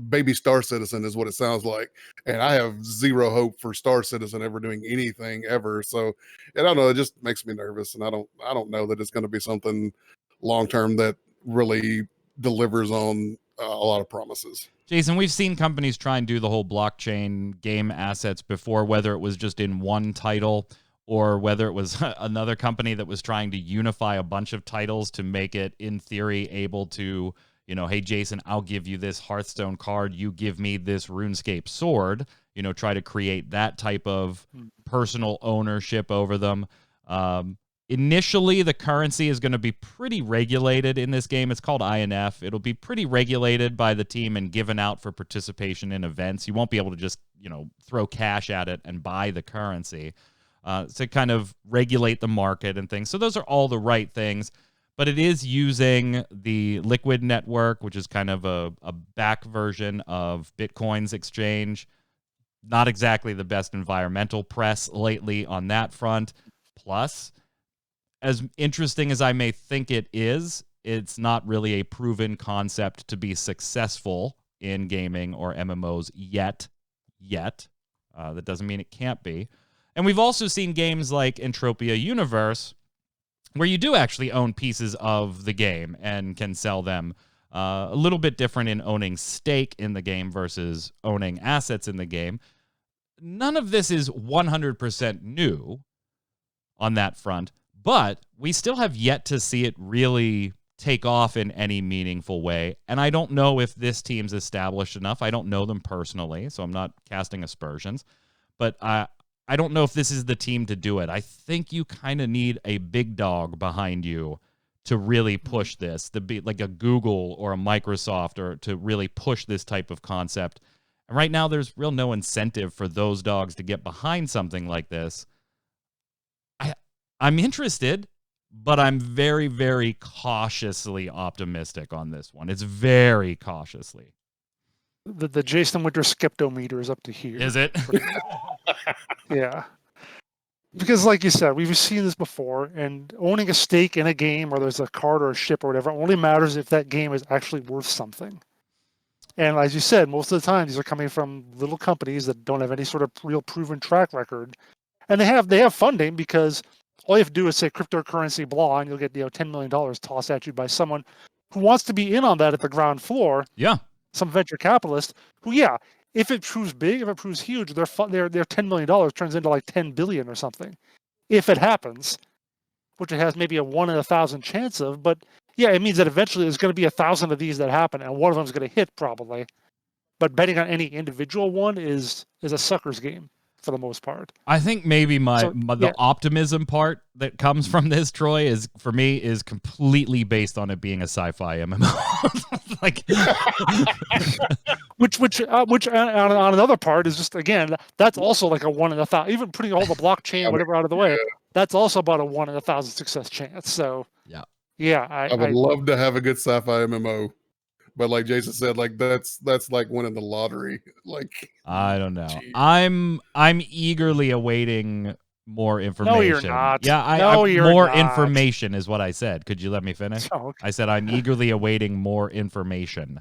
baby Star Citizen is what it sounds like. And I have zero hope for Star Citizen ever doing anything ever. So I don't know. It just makes me nervous, and I don't know that it's going to be something long term that really delivers on a lot of promises. Jason, we've seen companies try and do the whole blockchain game assets before, whether it was just in one title or whether it was another company that was trying to unify a bunch of titles to make it, in theory, able to, hey, Jason, I'll give you this Hearthstone card. You give me this RuneScape sword, try to create that type of personal ownership over them. Initially, the currency is going to be pretty regulated in this game. It's called INF. It'll be pretty regulated by the team and given out for participation in events. You won't be able to just, throw cash at it and buy the currency. To kind of regulate the market and things. So those are all the right things, but it is using the Liquid network, which is kind of a back version of Bitcoin's exchange. Not exactly the best environmental press lately on that front. Plus, as interesting as I may think it is, it's not really a proven concept to be successful in gaming or MMOs yet. That doesn't mean it can't be. And we've also seen games like Entropia Universe, where you do actually own pieces of the game and can sell them. A little bit different in owning stake in the game versus owning assets in the game. None of this is 100% new on that front, but we still have yet to see it really take off in any meaningful way. And I don't know if this team's established enough. I don't know them personally, so I'm not casting aspersions. But I don't know if this is the team to do it. I think you kind of need a big dog behind you to really push this, to be like a Google or a Microsoft, or to really push this type of concept. And right now, there's no incentive for those dogs to get behind something like this. I'm interested, but I'm very, very cautiously optimistic on this one. It's very cautiously. The Jason Winter skeptometer is up to here. Is it? Yeah. Because like you said, we've seen this before, and owning a stake in a game, or there's a card or a ship or whatever, only matters if that game is actually worth something. And as you said, most of the time, these are coming from little companies that don't have any sort of real proven track record. And they have funding, because all you have to do is say cryptocurrency blah, and you'll get $10 million tossed at you by someone who wants to be in on that at the ground floor. Yeah. Some venture capitalist who, if it proves big, if it proves huge, their $10 million turns into like 10 billion or something, if it happens, which it has maybe a 1 in 1,000 chance of. But it means that eventually there's going to be 1,000 of these that happen, and one of them is going to hit probably. But betting on any individual one is a sucker's game for the most part. I think maybe the optimism part that comes from this, Troy, is for me is completely based on it being a sci-fi MMO. Like, which on another part is just, again, that's also like a 1 in 1,000. Even putting all the blockchain whatever out of the way, that's also about a 1 in 1,000 success chance. So I would love to have a good sci-fi MMO. But like Jason said, like that's like winning the lottery. Like, I don't know. Geez. I'm eagerly awaiting more information. No, you're not. Yeah, you're more not. information is what I said. Could you let me finish? Oh, okay. I said I'm eagerly awaiting more information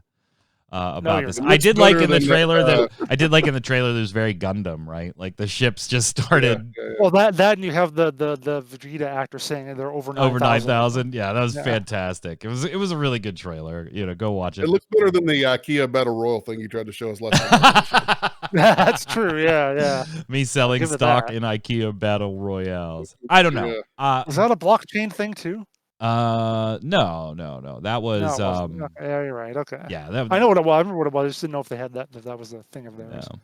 about this. not. I did like in the trailer that there's very Gundam, right? Like the ships just started. Yeah. Well, that and you have the Vegeta actor saying they're over 9,000. Over 9,000. Yeah, that was fantastic. It was a really good trailer. Go watch it. It looks better than the IKEA Battle Royal thing you tried to show us last time. That's true. Yeah. Me selling Give it stock that. in IKEA Battle Royales. I don't know. Yeah. Is that a blockchain thing too? No. That was No, it wasn't. Okay, yeah, you're right. Okay. yeah. That I know what it was. I remember what it was. I just didn't know if they had that. If that was a thing of theirs. no.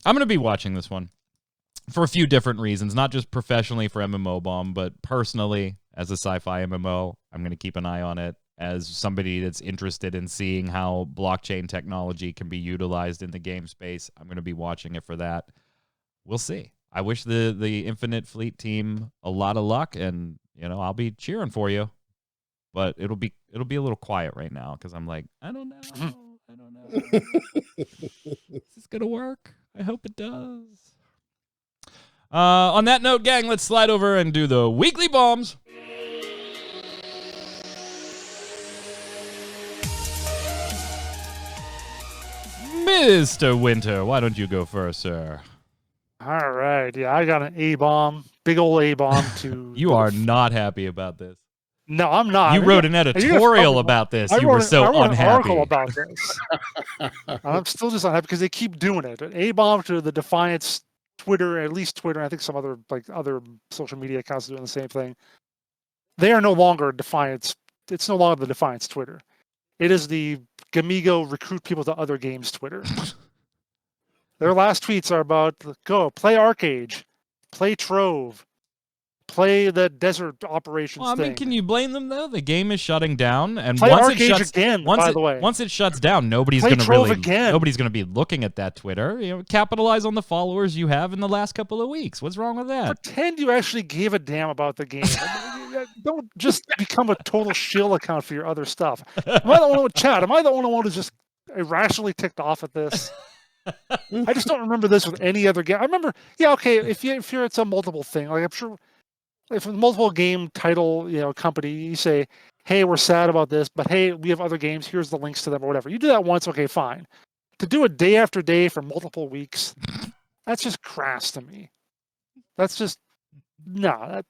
I'm gonna be watching this one for a few different reasons, not just professionally for MMO Bomb, but personally as a sci-fi MMO. I'm gonna keep an eye on it as somebody that's interested in seeing how blockchain technology can be utilized in the game space. I'm gonna be watching it for that. We'll see. I wish the Infinite Fleet team a lot of luck, and I'll be cheering for you. But it'll be a little quiet right now because I'm like, I don't know. Is this gonna work? I hope it does. On that note, gang, let's slide over and do the weekly bombs. Mr. Winter, why don't you go first, sir? All right. Yeah, I got an A-bomb. Big old A-bomb to... You are not happy about this. No, I'm not. You wrote an editorial about this. You were so unhappy. I wrote an article about this. I'm still just unhappy because they keep doing it. An A-bomb to the Defiance Twitter, at least Twitter. I think some other other social media accounts are doing the same thing. They are no longer Defiance. It's no longer the Defiance Twitter. It is the Gamigo recruit people to other games Twitter. Their last tweets are about go play Arcade, play Trove, play the Desert Operations thing. Mean, can you blame them though? The game is shutting down, and play once Arcade it shuts again. By the way, once it shuts down, nobody's going to be looking at that Twitter. Capitalize on the followers you have in the last couple of weeks. What's wrong with that? Pretend you actually gave a damn about the game. Don't just become a total shill account for your other stuff. Am I the only one? Chad, am I the only one who's just irrationally ticked off at this? I just don't remember this with any other game. I remember, yeah, okay, if you're it's a multiple thing, like I'm sure if a multiple game title, company, you say, hey, we're sad about this, but hey, we have other games, here's the links to them or whatever. You do that once, okay, fine. To do it day after day for multiple weeks, that's just crass to me. That's just that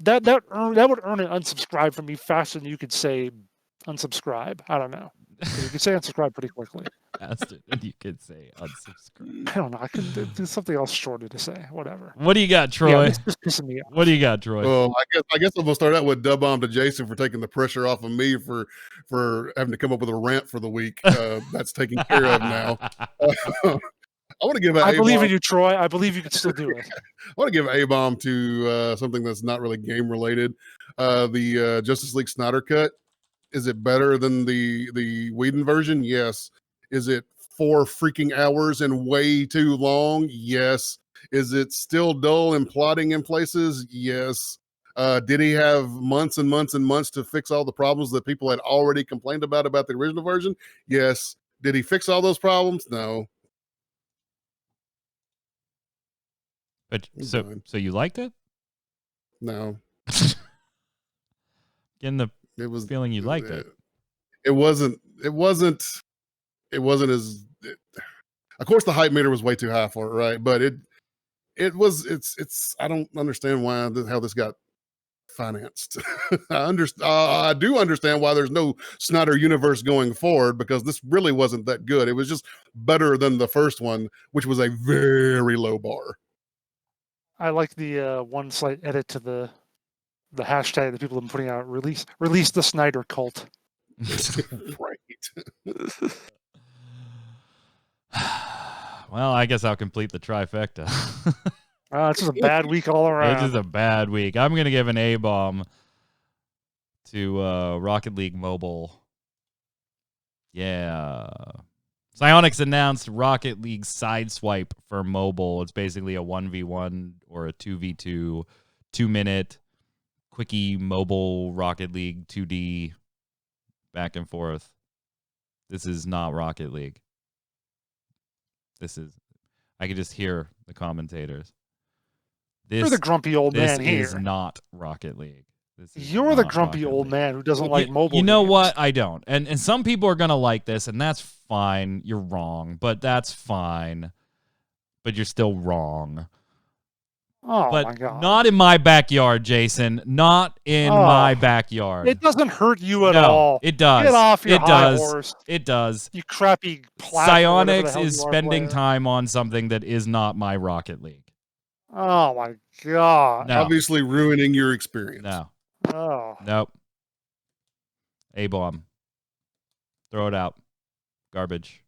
would earn an unsubscribe from me faster than you could say unsubscribe. I don't know. You could say unsubscribe pretty quickly. Faster than you could say unsubscribe. I don't know. I could do something else shorter to say. Whatever. What do you got, Troy? Yeah, it's just pissing me off. What do you got, Troy? Well, I guess I'm gonna start out with dub bomb to Jason for taking the pressure off of me for having to come up with a rant for the week. That's taken care of now. I want to give. I believe in you, Troy. I believe you can still do it. I want to give a bomb to something that's not really game related. The Justice League Snyder cut. Is it better than the Whedon version? Yes. Is it 4 freaking hours and way too long? Yes. Is it still dull and plotting in places? Yes. Did he have months and months and months to fix all the problems that people had already complained about the original version? Yes. Did he fix all those problems? No. But so you liked it? No. Getting the feeling you liked it. It wasn't as. Of course, the hype meter was way too high for it, right? But it's. I don't understand how this got financed. I do understand why there's no Snyder universe going forward, because this really wasn't that good. It was just better than the first one, which was a very low bar. I like the one slight edit to the hashtag that people have been putting out. Release the Snyder cult. Right. Well, I guess I'll complete the trifecta. It's just a bad week all around. It's just a bad week. I'm going to give an A-bomb to Rocket League Mobile. Yeah. Psyonix announced Rocket League Sideswipe for mobile. It's basically a 1v1 or a 2v2, 2-minute quickie mobile Rocket League 2D back and forth. This is not Rocket League. I could just hear the commentators. You're the grumpy old man here. This is not Rocket League. You're the grumpy old man who doesn't like mobile You know games. what? I don't. And some people are going to like this, and that's fine. You're wrong, but that's fine. But you're still wrong. Oh, but my God. Not in my backyard, Jason. Not in my backyard. It doesn't hurt you at all. It does. Get off your high horse. It does. You crappy platform. Psyonix is spending time on something that is not my Rocket League. Oh, my God. No. Obviously ruining your experience. No. Oh. Nope. A-bomb. Throw it out. Garbage.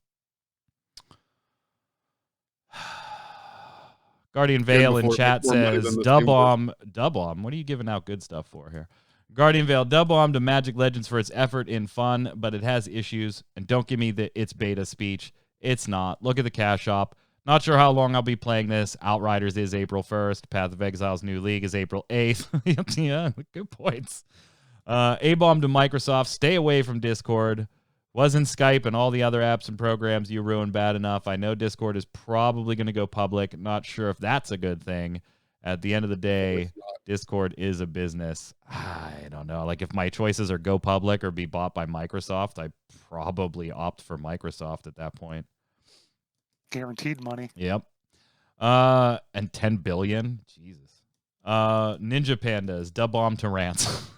Guardian Vale in chat says, Dub-bomb. Dub-bomb? What are you giving out good stuff for here? Guardian Vale, Dub-bomb to Magic Legends for its effort in fun, but it has issues. And don't give me the it's beta speech. It's not. Look at the cash shop. Not sure how long I'll be playing this. Outriders is April 1st. Path of Exile's new league is April 8th. Yeah, good points. A-bomb to Microsoft. Stay away from Discord. Wasn't Skype and all the other apps and programs you ruined bad enough? I know Discord is probably going to go public. Not sure if that's a good thing. At the end of the day, Discord is a business. I don't know. Like, if my choices are go public or be bought by Microsoft, I probably opt for Microsoft at that point. Guaranteed money. Yep. And 10 billion? Jesus. Ninja Pandas, Dub-bomb to rants.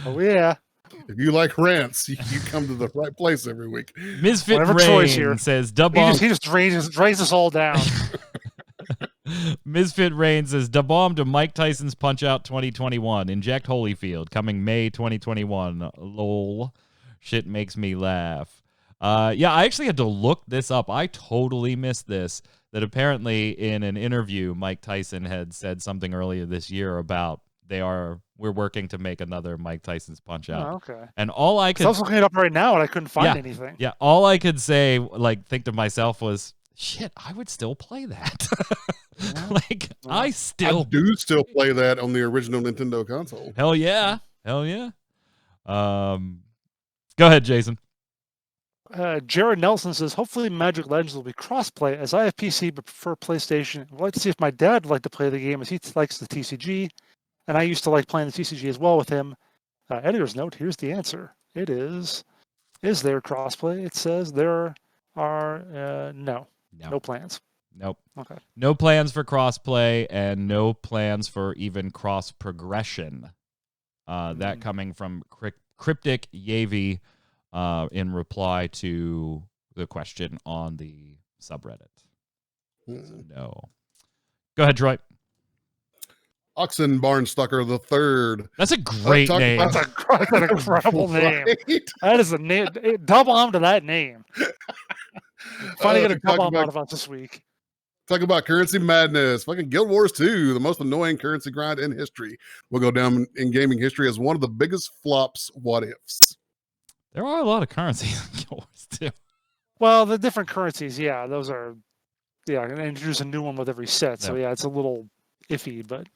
Oh, yeah. If you like rants, you come to the right place every week. Misfit Rain says, Dub-bomb. He just drains us all down. Misfit Rain says, Dub-bomb to Mike Tyson's Punch-Out 2021. Inject Holyfield. Coming May 2021. Lol. Shit makes me laugh. Yeah, I actually had to look this up. I totally missed this. That apparently in an interview, Mike Tyson had said something earlier this year about we're working to make another Mike Tyson's Punch-Out. Oh, okay. And all I could... I was looking it up right now and I couldn't find anything. Yeah, all I could say, think to myself was, shit, I would still play that. I do still play that on the original Nintendo console. Hell yeah. Hell yeah. Go ahead, Jason. Jared Nelson says, hopefully Magic Legends will be cross-play, as I have PC but prefer PlayStation. I'd like to see if my dad would like to play the game, as he likes the TCG, and I used to like playing the TCG as well with him. Editor's note, here's the answer. It is there cross-play? It says there are no plans. Nope. Okay. No plans for cross-play and no plans for even cross-progression. That coming from Cryptic Yavi in reply to the question on the subreddit. So no. Go ahead, Troy. Oxen Barnstucker the Third. That's a great name. That's an incredible name. That is a name. Dub-bomb to that name. Finally get a dub-bomb out of us this week. Talk about currency madness. Fucking Guild Wars 2, the most annoying currency grind in history, will go down in gaming history as one of the biggest flops. What ifs? There are a lot of currencies in Guild Wars 2. Well, the different currencies, those are, and introduce a new one with every set. So it's a little iffy, but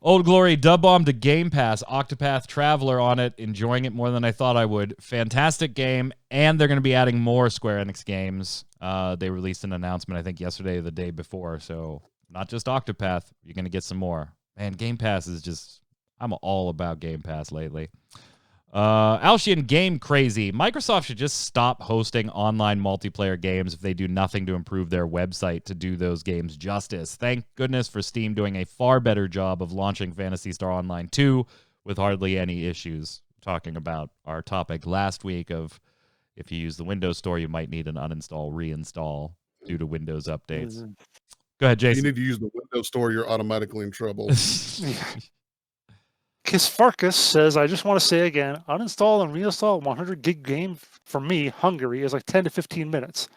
Old Glory, Dub-bomb to Game Pass, Octopath Traveler on it, enjoying it more than I thought I would. Fantastic game, and they're going to be adding more Square Enix games. They released an announcement, I think, yesterday or the day before, so not just Octopath, you're going to get some more. Man, Game Pass is just, I'm all about Game Pass lately. Alcian Game Crazy. Microsoft should just stop hosting online multiplayer games if they do nothing to improve their website to do those games justice. Thank goodness for Steam doing a far better job of launching Phantasy Star Online 2 with hardly any issues. Talking about our topic last week of if you use the Windows Store, you might need an uninstall, reinstall due to Windows updates. Go ahead, Jason. If you need to use the Windows Store, you're automatically in trouble. Kisfarkas says, I just want to say again, uninstall and reinstall a 100 gig game for me, Hungary, is like 10 to 15 minutes.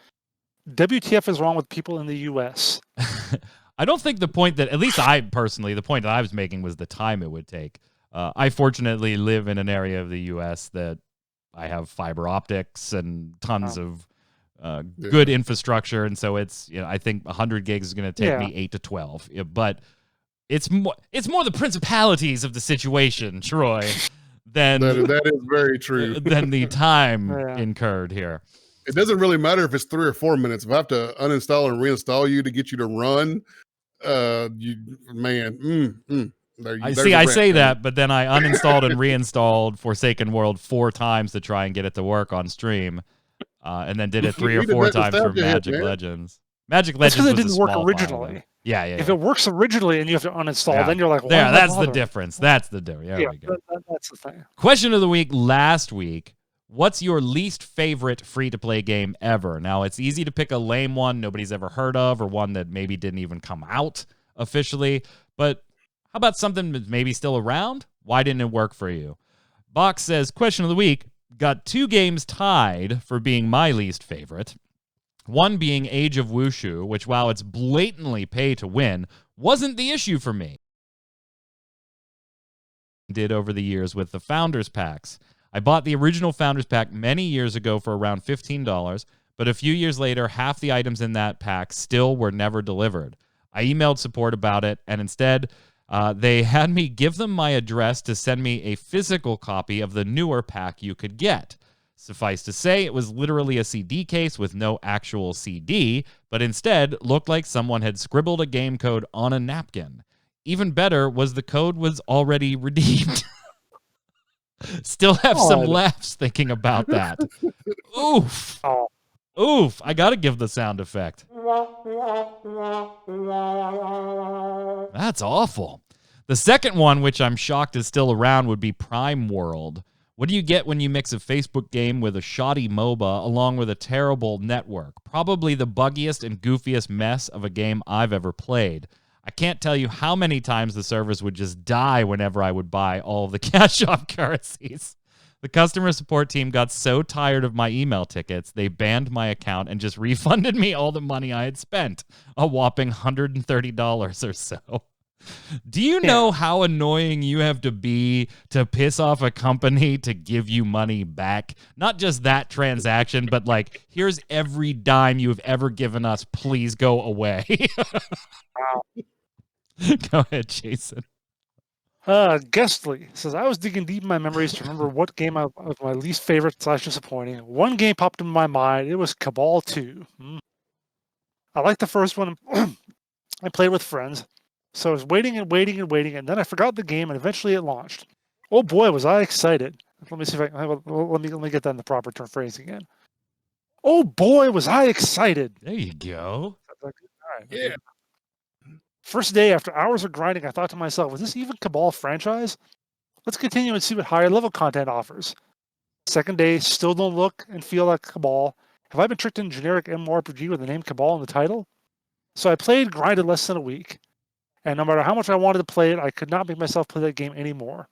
WTF is wrong with people in the US? I don't think the point that, at least I personally, the point that I was making was the time it would take. I fortunately live in an area of the US that I have fiber optics and tons of good infrastructure. And so it's, I think 100 gigs is going to take me 8 to 12. But it's more the principalities of the situation, Troy, than that is very true. Than the time incurred here. It doesn't really matter if it's 3 or 4 minutes. If I have to uninstall and reinstall you to get you to run, I say that, but then I uninstalled and reinstalled Forsaken World 4 times to try and get it to work on stream, and then did it 3 or 4 times for Magic Legends. Magic Legends because it didn't work originally. Yeah. If it works originally and you have to uninstall, then you're like, well, that's the difference. That's the difference. There we go. That's the thing. Question of the week last week. What's your least favorite free-to-play game ever? Now, it's easy to pick a lame one nobody's ever heard of or one that maybe didn't even come out officially, but How about something that's maybe still around? Why didn't it work for you? Box says, question of the week, got 2 games tied for being my least favorite. One being Age of Wushu, which, while it's blatantly pay to win, wasn't the issue for me. Did over the years with the Founders Packs. I bought the original Founders Pack many years ago for around $15, but a few years later, half the items in that pack still were never delivered. I emailed support about it, and instead, they had me give them my address to send me a physical copy of the newer pack you could get. Suffice to say, it was literally a CD case with no actual CD, but instead looked like someone had scribbled a game code on a napkin. Even better was the code was already redeemed. Still have some laughs thinking about that. Oof. Oof. I got to give the sound effect. That's awful. The second one, which I'm shocked is still around, would be Prime World. What do you get when you mix a Facebook game with a shoddy MOBA along with a terrible network? Probably the buggiest and goofiest mess of a game I've ever played. I can't tell you how many times the servers would just die whenever I would buy all of the cash shop currencies. The customer support team got so tired of my email tickets, they banned my account and just refunded me all the money I had spent, a whopping $130 or so. Do you know how annoying you have to be to piss off a company to give you money back? Not just that transaction, but like, here's every dime you've ever given us. Please go away. Go ahead, Jason. Guestly says, I was digging deep in my memories to remember what game was my least favorite / disappointing. One game popped into my mind. It was Cabal 2. I liked the first one. I played with friends. So I was waiting, and then I forgot the game, and eventually it launched. Oh boy, was I excited. Let me see if let me get that in the proper term phrase again. Oh boy, was I excited. There you go. All right, yeah. First day, after hours of grinding, I thought to myself, is this even Cabal franchise? Let's continue and see what higher level content offers. Second day, still don't look and feel like Cabal. Have I been tricked into generic MMORPG with the name Cabal in the title? So I grinded less than a week. And no matter how much I wanted to play it, I could not make myself play that game anymore.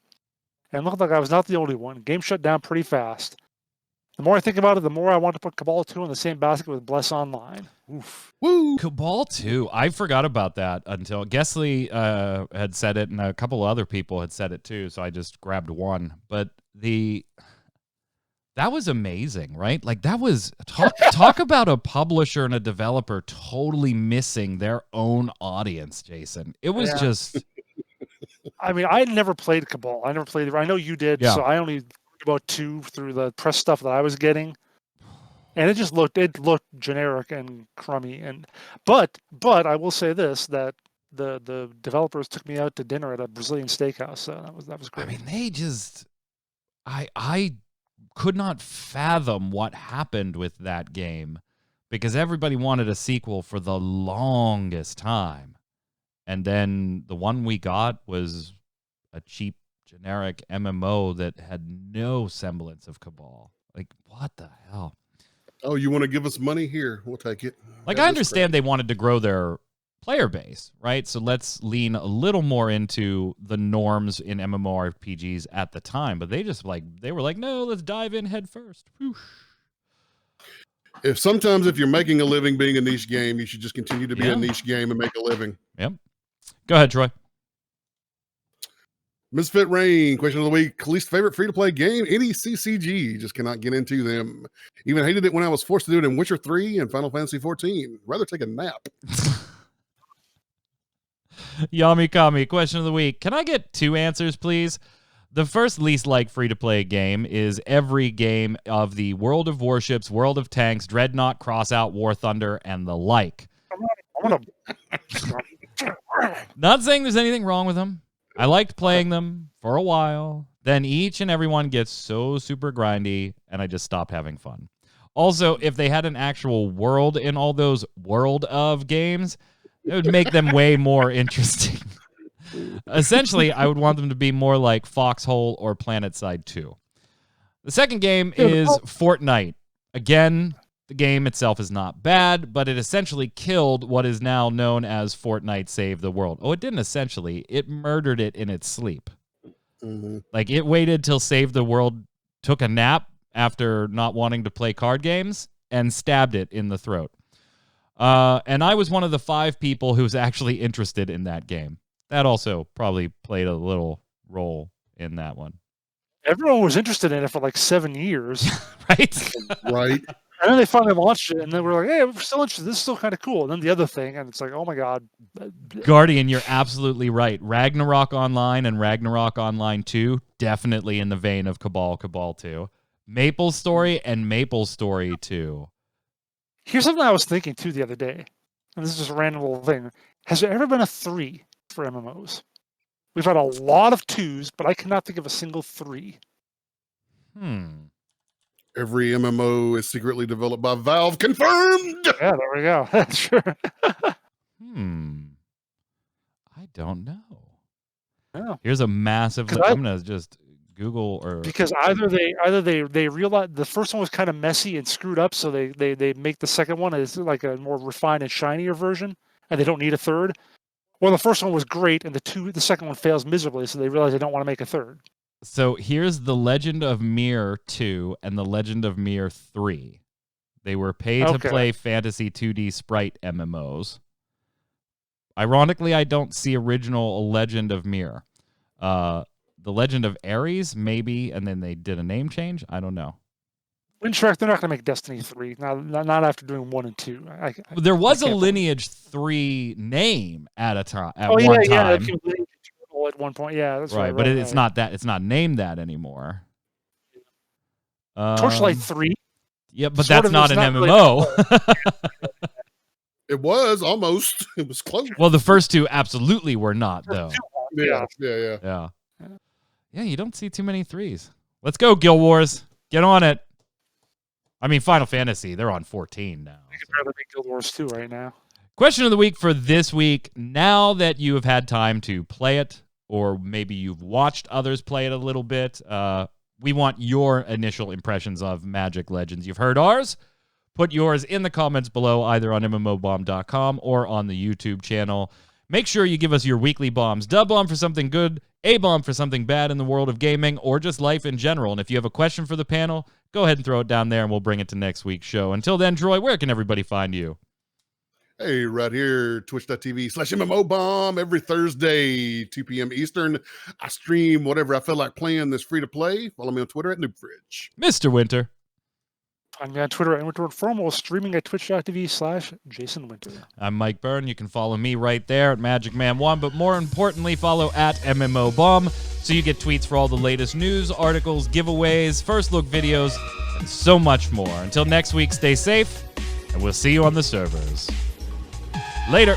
And it looked like I was not the only one. Game shut down pretty fast. The more I think about it, the more I want to put Cabal 2 in the same basket with Bless Online. Oof. Woo! Cabal 2. I forgot about that until Guestly had said it, and a couple of other people had said it too, so I just grabbed one. But that was amazing, right? Like, that was talk about a publisher and a developer totally missing their own audience, Jason. It was just... I mean, I never played Cabal. I know you did, so I only learned about 2 through the press stuff that I was getting. And it looked generic and crummy. But I will say this, that the developers took me out to dinner at a Brazilian steakhouse, so that was great. I mean, they just... I could not fathom what happened with that game because everybody wanted a sequel for the longest time. And then the one we got was a cheap, generic MMO that had no semblance of Cabal. Like, what the hell? Oh, you want to give us money? Here, we'll take it. Like, I understand they wanted to grow their player base, right? So let's lean a little more into the norms in MMORPGs at the time. But they were like, no, let's dive in head first. Whew. If you're making a living being a niche game, you should just continue to be a niche game and make a living. Yep. Go ahead, Troy. Misfit Rain, question of the week. Least favorite free-to-play game? Any CCG. Just cannot get into them. Even hated it when I was forced to do it in Witcher 3 and Final Fantasy 14. Rather take a nap. Yami Kami, question of the week. Can I get 2 answers, please? The first least like free-to-play game is every game of the World of Warships, World of Tanks, Dreadnought, Crossout, War Thunder, and the like. Not saying there's anything wrong with them. I liked playing them for a while. Then each and every one gets so super grindy, and I just stopped having fun. Also, if they had an actual world in all those World of games, it would make them way more interesting. Essentially, I would want them to be more like Foxhole or PlanetSide 2. The second game is Fortnite. Again, The game itself is not bad, but it essentially killed what is now known as Fortnite Save the World. Oh, it didn't essentially. It murdered it in its sleep. Mhm. Like, it waited till Save the World took a nap after not wanting to play card games and stabbed it in the throat. And I was one of the 5 people who's actually interested in that game. That also probably played a little role in that one. Everyone was interested in it for like 7 years. Right? Right. And then they finally launched it, and then we're like, hey, we're still interested. This is still kind of cool. And then the other thing, and it's like, oh my God. Guardian, you're absolutely right. Ragnarok Online and Ragnarok Online 2, definitely in the vein of Cabal 2. Maple Story and Maple Story 2. Here's something I was thinking too the other day, and this is just a random little thing. Has there ever been a 3 for MMOs? We've had a lot of 2s, but I cannot think of a single 3. Every MMO is secretly developed by Valve. Confirmed. Yeah, there we go. Sure. I don't know. Yeah. Here's a massive. I'm gonna just Google or because either they realize the first one was kind of messy and screwed up, so they make the second one as like a more refined and shinier version, and they don't need a third. Or the first one was great, and the second one fails miserably, so they realize they don't want to make a third. So here's the Legend of Mir 2 and the Legend of Mir 3. They were paid to play fantasy 2D sprite MMOs. Ironically, I don't see original Legend of Mir. The Legend of Ares, maybe, and then they did a name change. I don't know. Windtrack, they're not going to make Destiny 3. Not after doing 1 and 2. There was a Lineage 3 name at one time. Yeah, at one point. Yeah, that's right. But it's not that. It's not named that anymore. Torchlight 3. Yeah, but that's not an MMO. It was almost. It was close. Well, the first 2 absolutely were not, though. Yeah. Yeah, you don't see too many 3s. Let's go, Guild Wars. Get on it. I mean, Final Fantasy, they're on 14 now. You can barely make Guild Wars 2 right now. Question of the week for this week. Now that you have had time to play it, or maybe you've watched others play it a little bit, we want your initial impressions of Magic Legends. You've heard ours. Put yours in the comments below, either on mmobomb.com or on the YouTube channel. Make sure you give us your weekly bombs. Dub bomb for something good, A bomb for something bad in the world of gaming, or just life in general. And if you have a question for the panel, go ahead and throw it down there, and we'll bring it to next week's show. Until then, Troy, where can everybody find you? Hey, right here, twitch.tv/MMOBomb every Thursday, 2 p.m. Eastern. I stream whatever I feel like playing that's free to play. Follow me on Twitter at NoobFridge. Mr. Winter. I'm on Twitter at WinterFormal, streaming at twitch.tv/JasonWinter. I'm Mike Byrne. You can follow me right there at MagicMan1, but more importantly, follow at MMOBomb so you get tweets for all the latest news, articles, giveaways, first look videos, and so much more. Until next week, stay safe, and we'll see you on the servers. Later.